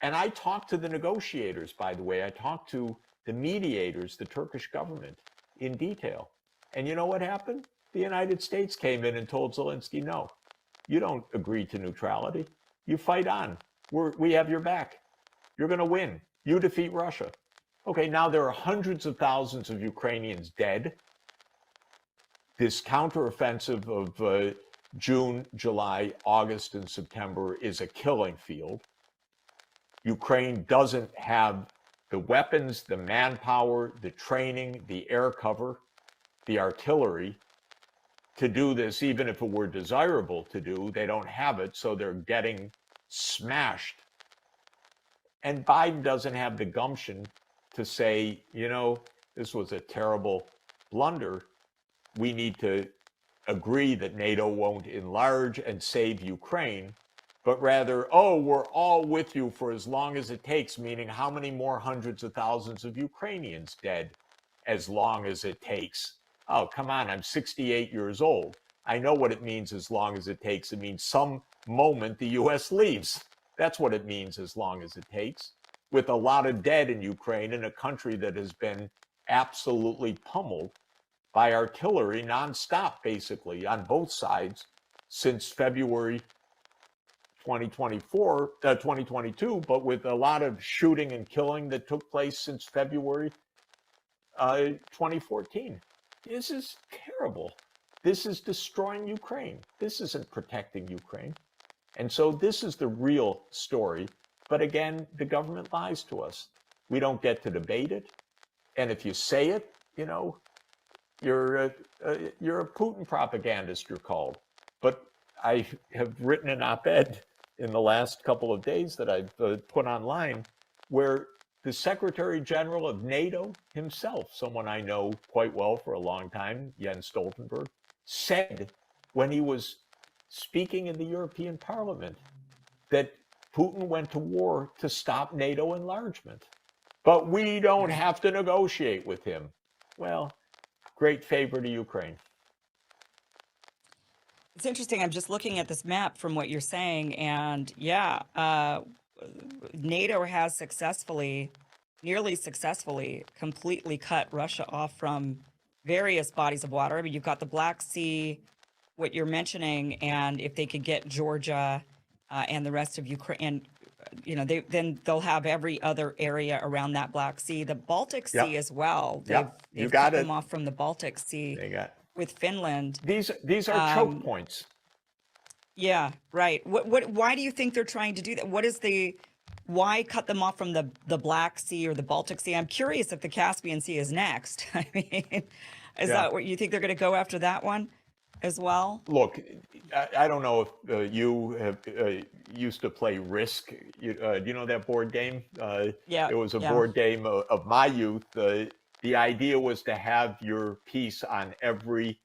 And I talked to the negotiators, by the way. I talked to the mediators, the Turkish government, in detail. And you know what happened? The United States came in and told Zelensky, no, you don't agree to neutrality. You fight on. We have your back. You're going to win. You defeat Russia. Okay, now there are hundreds of thousands of Ukrainians dead. This counteroffensive of June, July, August, and September is a killing field. Ukraine doesn't have the weapons, the manpower, the training, the air cover, the artillery to do this, even if it were desirable to do. They don't have it, so they're getting smashed. And Biden doesn't have the gumption to say, this was a terrible blunder. We need to agree that NATO won't enlarge and save Ukraine, but rather, we're all with you for as long as it takes, meaning how many more hundreds of thousands of Ukrainians dead as long as it takes? Oh, come on, I'm 68 years old. I know what it means as long as it takes. It means some moment the US leaves. That's what it means as long as it takes. With a lot of dead in Ukraine, in a country that has been absolutely pummeled by artillery nonstop, basically, on both sides since February 2022, but with a lot of shooting and killing that took place since February 2014. This is terrible. This is destroying Ukraine. This isn't protecting Ukraine. And so this is the real story. But again, the government lies to us. We don't get to debate it. And if you say it, you're a Putin propagandist, you're called. But I have written an op-ed in the last couple of days that I've put online where the Secretary General of NATO himself, someone I know quite well for a long time, Jens Stoltenberg, said when he was speaking in the European Parliament that Putin went to war to stop NATO enlargement. But we don't have to negotiate with him. Well, great favor to Ukraine. It's interesting. I'm just looking at this map from what you're saying, and NATO has nearly successfully, completely cut Russia off from various bodies of water. I mean, you've got the Black Sea, what you're mentioning, and if they could get Georgia and the rest of Ukraine, then they'll have every other area around that Black Sea, the Baltic Sea as well. They've cut them off from the Baltic Sea with Finland. These are choke points. Yeah, right. Why do you think they're trying to do that? Why cut them off from the Black Sea or the Baltic Sea? I'm curious if the Caspian Sea is next. I mean, is that what you think they're going to go after that one as well? Look, I don't know if you have used to play Risk. Do you know that board game? It was a board game of my youth. The idea was to have your piece on every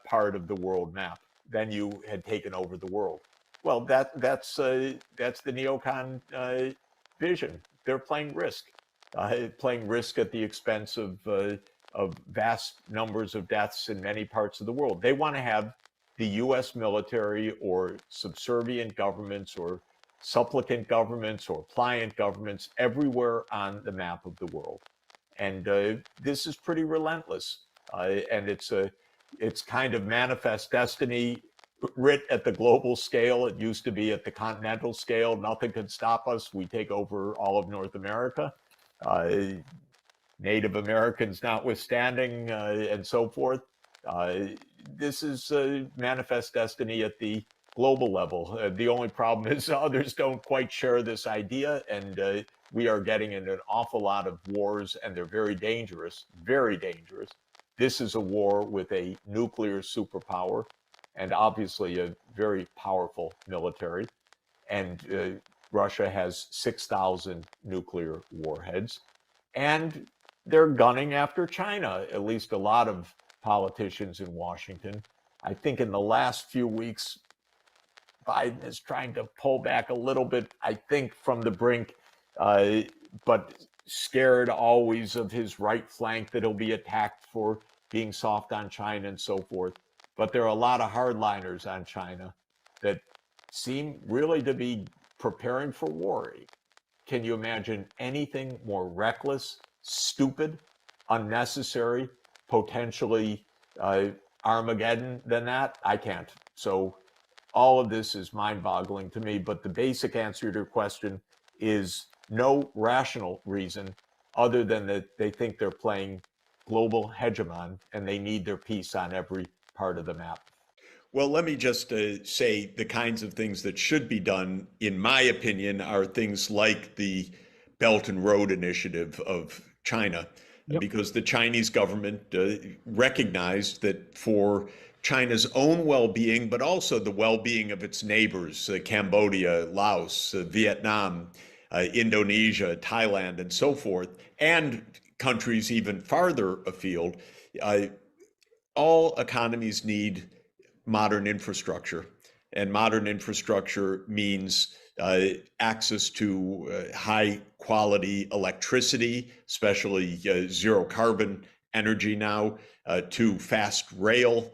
part of the world map. Then you had taken over the world. Well, that's the neocon vision. They're playing Risk at the expense of vast numbers of deaths in many parts of the world. They want to have the U.S. military or subservient governments or supplicant governments or pliant governments everywhere on the map of the world. And this is pretty relentless. And it's kind of manifest destiny writ at the global scale. It used to be at the continental scale. Nothing could stop us. We take over all of North America. Native Americans notwithstanding, and so forth. This is manifest destiny at the global level. The only problem is others don't quite share this idea, and we are getting into an awful lot of wars, and they're very dangerous, very dangerous. This is a war with a nuclear superpower, and obviously a very powerful military. And Russia has 6,000 nuclear warheads, and they're gunning after China, at least a lot of politicians in Washington. I think in the last few weeks, Biden is trying to pull back a little bit, I think, from the brink, but scared always of his right flank that he'll be attacked for being soft on China and so forth. But there are a lot of hardliners on China that seem really to be preparing for war. Can you imagine anything more reckless, stupid, unnecessary, potentially Armageddon than that? I can't. So all of this is mind-boggling to me, but the basic answer to your question is no rational reason other than that they think they're playing global hegemon and they need their piece on every part of the map. Well, let me just say the kinds of things that should be done, in my opinion, are things like the Belt and Road Initiative of China, Yep. because the Chinese government recognized that for China's own well-being, but also the well-being of its neighbors, Cambodia, Laos, Vietnam, Indonesia, Thailand, and so forth, and countries even farther afield, all economies need modern infrastructure. And modern infrastructure means access to high quality electricity, especially zero carbon energy now, to fast rail,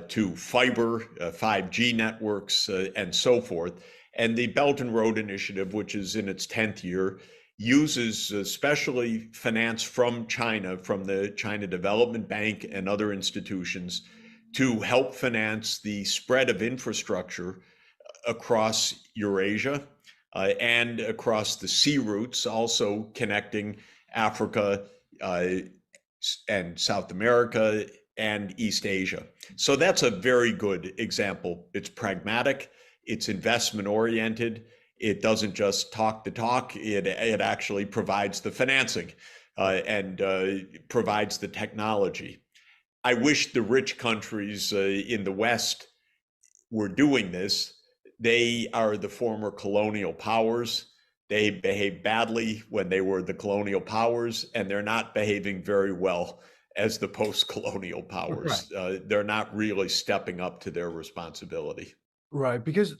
to fiber, 5G networks, and so forth. And the Belt and Road Initiative, which is in its 10th year, uses especially finance from China, from the China Development Bank and other institutions, to help finance the spread of infrastructure across Eurasia and across the sea routes, also connecting Africa and South America and East Asia. So that's a very good example. It's pragmatic, it's investment oriented, it doesn't just talk the talk, it actually provides the financing and provides the technology. I wish the rich countries in the West were doing this. They are the former colonial powers. They behaved badly when they were the colonial powers, and they're not behaving very well as the post-colonial powers. Right. They're not really stepping up to their responsibility. Right, because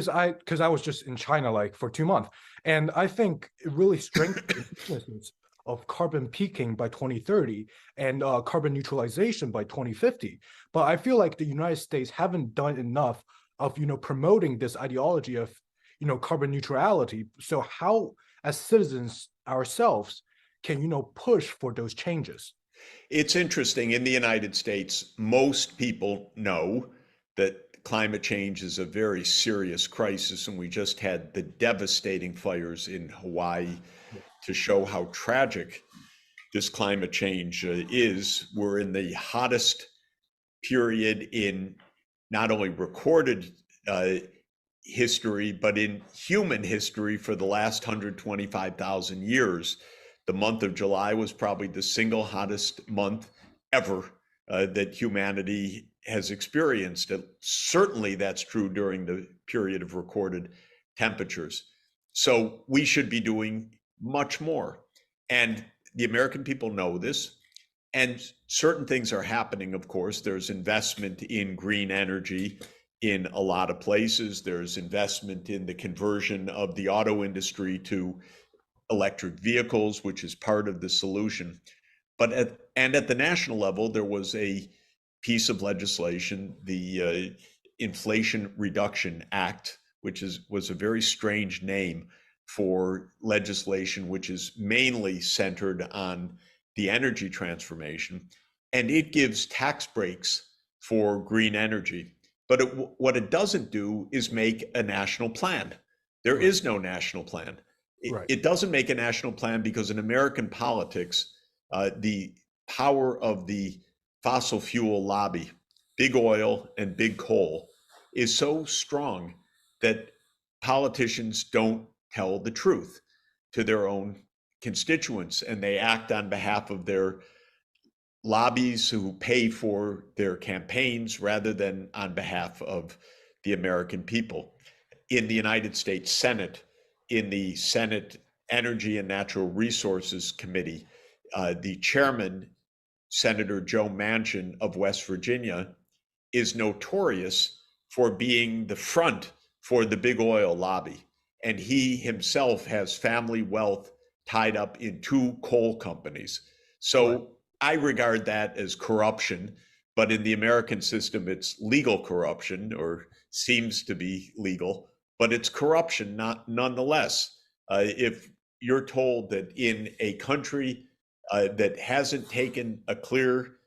I was just in China like for 2 months, and I think it really strengthens the businesses of carbon peaking by 2030 and carbon neutralization by 2050. But I feel like the United States haven't done enough of promoting this ideology of carbon neutrality. So how, as citizens ourselves, can push for those changes? It's interesting, in the United States, most people know that climate change is a very serious crisis, and we just had the devastating fires in Hawaii to show how tragic this climate change is. We're in the hottest period in not only recorded history, but in human history for the last 125,000 years. The month of July was probably the single hottest month ever that humanity has experienced. Certainly that's true during the period of recorded temperatures. So we should be doing much more. And the American people know this. And certain things are happening, of course. There's investment in green energy in a lot of places. There's investment in the conversion of the auto industry to electric vehicles, which is part of the solution. But at the national level, there was a piece of legislation, the Inflation Reduction Act, which was a very strange name for legislation, which is mainly centered on the energy transformation, and it gives tax breaks for green energy. But what it doesn't do is make a national plan. There Right. is no national plan. Right. It doesn't make a national plan because in American politics, the power of the fossil fuel lobby, big oil and big coal, is so strong that politicians don't tell the truth to their own constituents, and they act on behalf of their lobbies who pay for their campaigns rather than on behalf of the American people. In the United States Senate, in the Senate Energy and Natural Resources Committee, the chairman, Senator Joe Manchin of West Virginia, is notorious for being the front for the big oil lobby. And he himself has family wealth tied up in 2 coal companies. So Right. I regard that as corruption, but in the American system, it's legal corruption, or seems to be legal, but it's corruption nonetheless. If you're told that in a country that hasn't taken a clear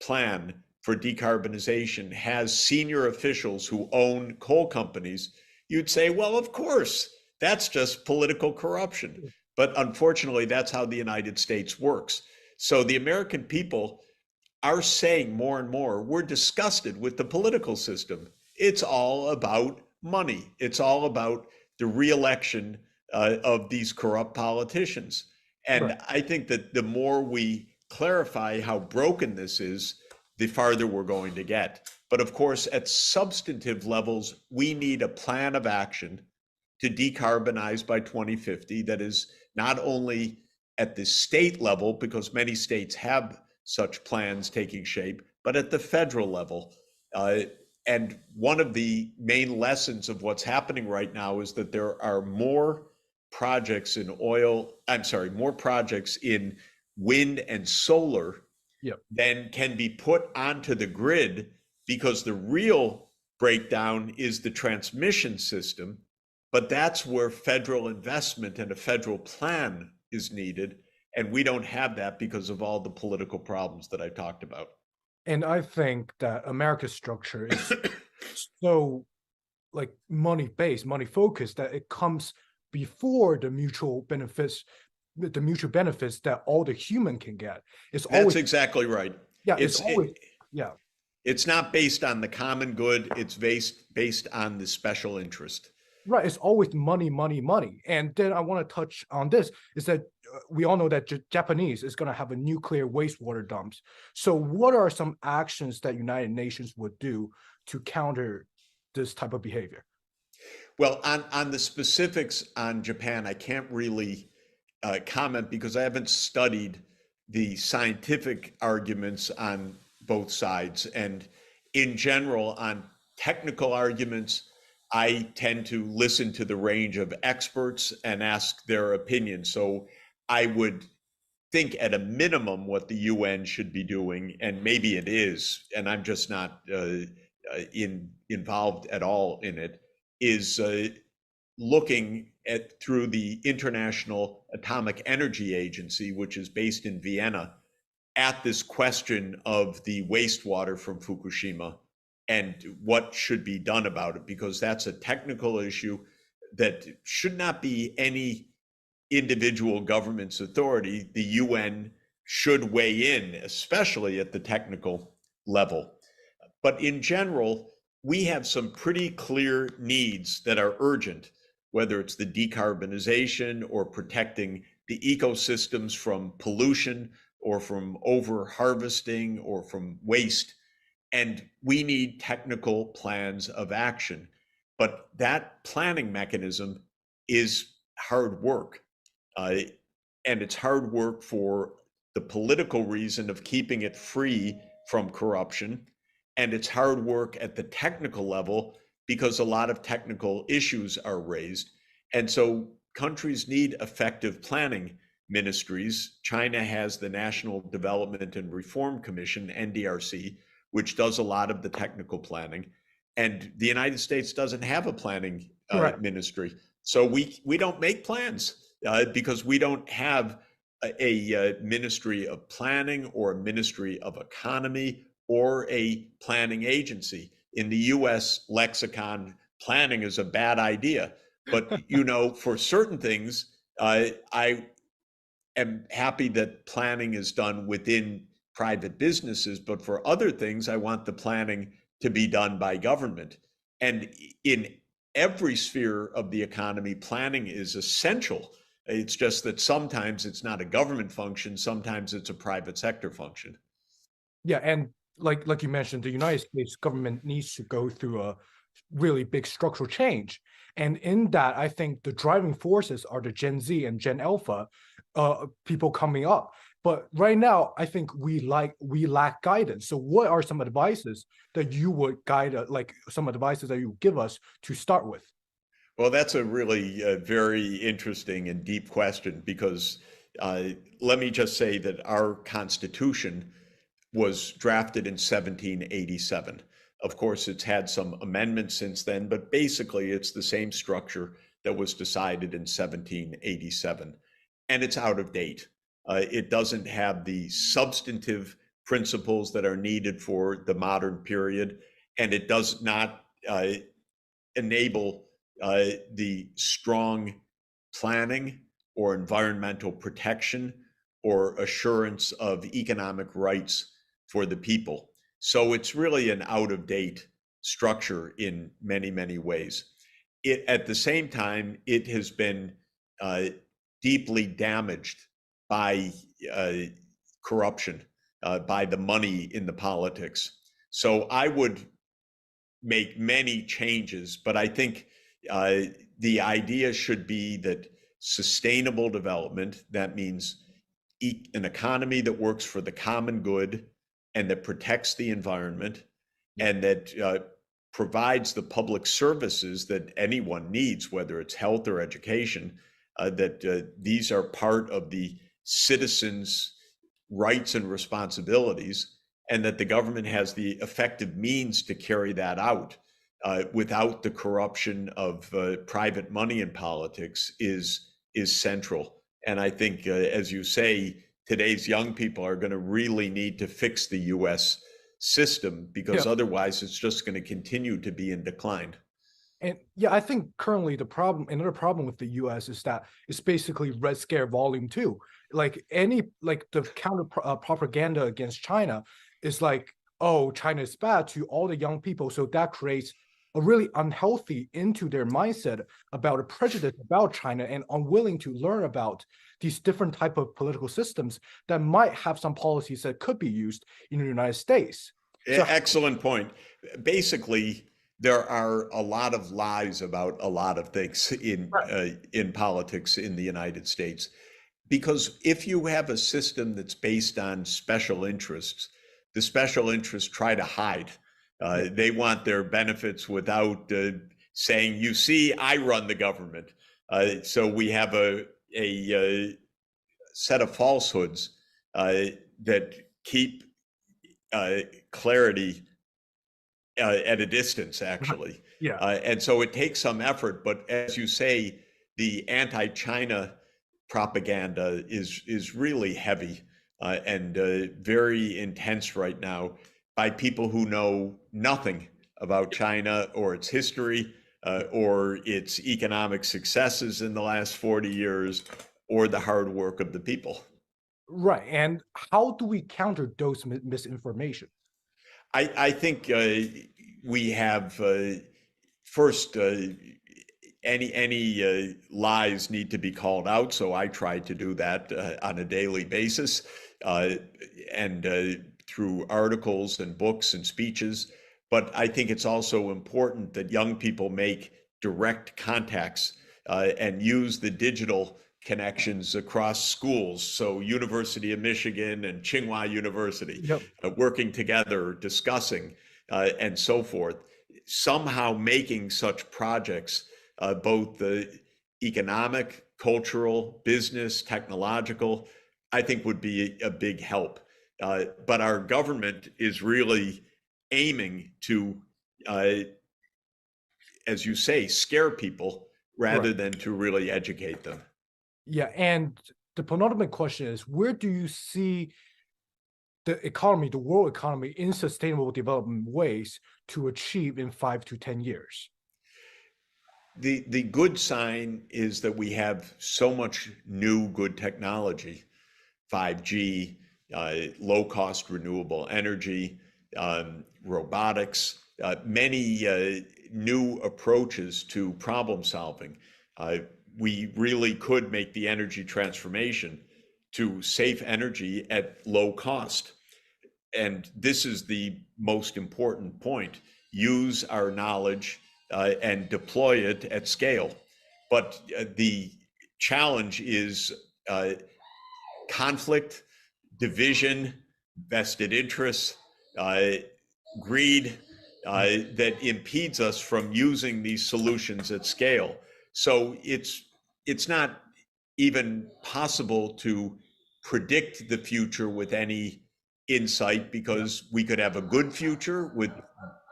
plan for decarbonization has senior officials who own coal companies, you'd say, well, of course, that's just political corruption. But unfortunately, that's how the United States works. So the American people are saying more and more, we're disgusted with the political system. It's all about money. It's all about the reelection of these corrupt politicians. And Right. I think that the more we clarify how broken this is, the farther we're going to get. But of course, at substantive levels, we need a plan of action to decarbonize by 2050 that is not only at the state level, because many states have such plans taking shape, but at the federal level. And one of the main lessons of what's happening right now is that there are more projects in more projects in wind and solar Yep. than can be put onto the grid, because the real breakdown is the transmission system. But that's where federal investment and a federal plan is needed. And we don't have that because of all the political problems that I talked about. And I think that America's structure is so like money based, money focused, that it comes before the mutual benefits that all the human can get. It's That's always exactly right. yeah, It's always yeah. it's not based on the common good. It's based on the special interest. Right, it's always money, money, money. And then I want to touch on this is that we all know that Japanese is going to have a nuclear wastewater dumps. So what are some actions that United Nations would do to counter this type of behavior? Well, on the specifics on Japan, I can't really comment because I haven't studied the scientific arguments on both sides. And in general, on technical arguments, I tend to listen to the range of experts and ask their opinion. So I would think at a minimum what the UN should be doing, and maybe it is, and I'm just not involved at all in it, is looking at through the International Atomic Energy Agency, which is based in Vienna, at this question of the wastewater from Fukushima and what should be done about it, because that's a technical issue that should not be any individual government's authority. The UN should weigh in, especially at the technical level. But in general, we have some pretty clear needs that are urgent, whether it's the decarbonization or protecting the ecosystems from pollution or from over harvesting or from waste. And we need technical plans of action. But that planning mechanism is hard work. And it's hard work for the political reason of keeping it free from corruption. And it's hard work at the technical level because a lot of technical issues are raised. And so countries need effective planning ministries. China has the National Development and Reform Commission, NDRC, which does a lot of the technical planning. And the United States doesn't have a planning ministry. So we don't make plans because we don't have a ministry of planning or a ministry of economy or a planning agency. In the US lexicon, planning is a bad idea. But, for certain things, I am happy that planning is done within private businesses, but for other things, I want the planning to be done by government. And in every sphere of the economy, planning is essential. It's just that sometimes it's not a government function, sometimes it's a private sector function. Yeah, and like you mentioned, the United States government needs to go through a really big structural change. And in that, I think the driving forces are the Gen Z and Gen Alpha people coming up. But right now, I think we lack guidance. So what are some advices that you would guide, like some advices that you would give us to start with? Well, that's a really very interesting and deep question, because let me just say that our Constitution was drafted in 1787. Of course, it's had some amendments since then, but basically it's the same structure that was decided in 1787. And it's out of date. It doesn't have the substantive principles that are needed for the modern period, and it does not enable the strong planning or environmental protection or assurance of economic rights for the people. So it's really an out-of-date structure in many, many ways. At the same time, it has been deeply damaged by corruption, by the money in the politics. So I would make many changes, but I think the idea should be that sustainable development, that means an economy that works for the common good and that protects the environment and that provides the public services that anyone needs, whether it's health or education, that these are part of the citizens' rights and responsibilities, and that the government has the effective means to carry that out without the corruption of private money in politics is central. And I think, as you say, today's young people are going to really need to fix the U.S. system, because otherwise it's just going to continue to be in decline. And yeah, I think currently another problem with the U.S. is that it's basically Red Scare Volume 2. Like the counter propaganda against China is like, oh, China is bad to all the young people. So that creates a really unhealthy into their mindset about a prejudice about China and unwilling to learn about these different type of political systems that might have some policies that could be used in the United States. So, excellent point. Basically, there are a lot of lies about a lot of things in politics in the United States. Because if you have a system that's based on special interests, the special interests try to hide. They want their benefits without saying, you see, I run the government. So we have a set of falsehoods that keep clarity at a distance, actually. And so it takes some effort, but as you say, the anti-China propaganda is really heavy and very intense right now by people who know nothing about China or its history or its economic successes in the last 40 years or the hard work of the people. Right. And how do we counter those misinformation? I think we have first any lies need to be called out. So I try to do that on a daily basis and through articles and books and speeches. But I think it's also important that young people make direct contacts and use the digital connections across schools. So University of Michigan and Tsinghua University working together, discussing and so forth, somehow making such projects both economic, cultural, business, technological, I think would be a big help. But our government is really aiming to, as you say, scare people rather than to really educate them. Yeah, and the penultimate question is, where do you see the economy, the world economy, in sustainable development ways to achieve in 5 to 10 years? The good sign is that we have so much new good technology, 5G, low-cost renewable energy, robotics, many new approaches to problem solving. We really could make the energy transformation to safe energy at low cost. And this is the most important point. Use our knowledge and deploy it at scale. But the challenge is conflict, division, vested interests, greed that impedes us from using these solutions at scale. So it's not even possible to predict the future with any insight, because we could have a good future with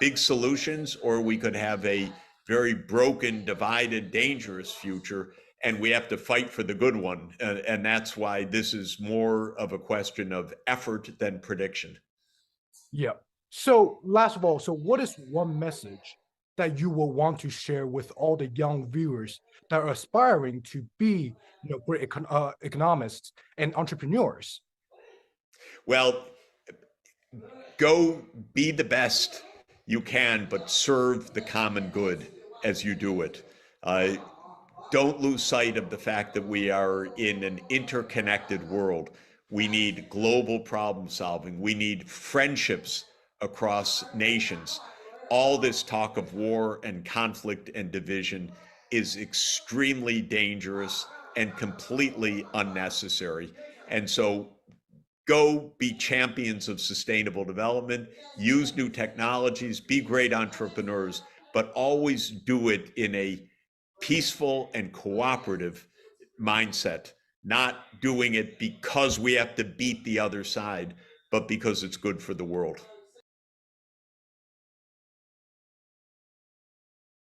big solutions, or we could have a very broken, divided, dangerous future, and we have to fight for the good one. And that's why this is more of a question of effort than prediction. Yeah. So last of all, so what is one message that you will want to share with all the young viewers that are aspiring to be, great economists and entrepreneurs? Well, go be the best you can, but serve the common good as you do it. Don't lose sight of the fact that we are in an interconnected world. We need global problem solving. We need friendships across nations. All this talk of war and conflict and division is extremely dangerous and completely unnecessary. And so go be champions of sustainable development, use new technologies, be great entrepreneurs, but always do it in a peaceful and cooperative mindset, not doing it because we have to beat the other side, but because it's good for the world.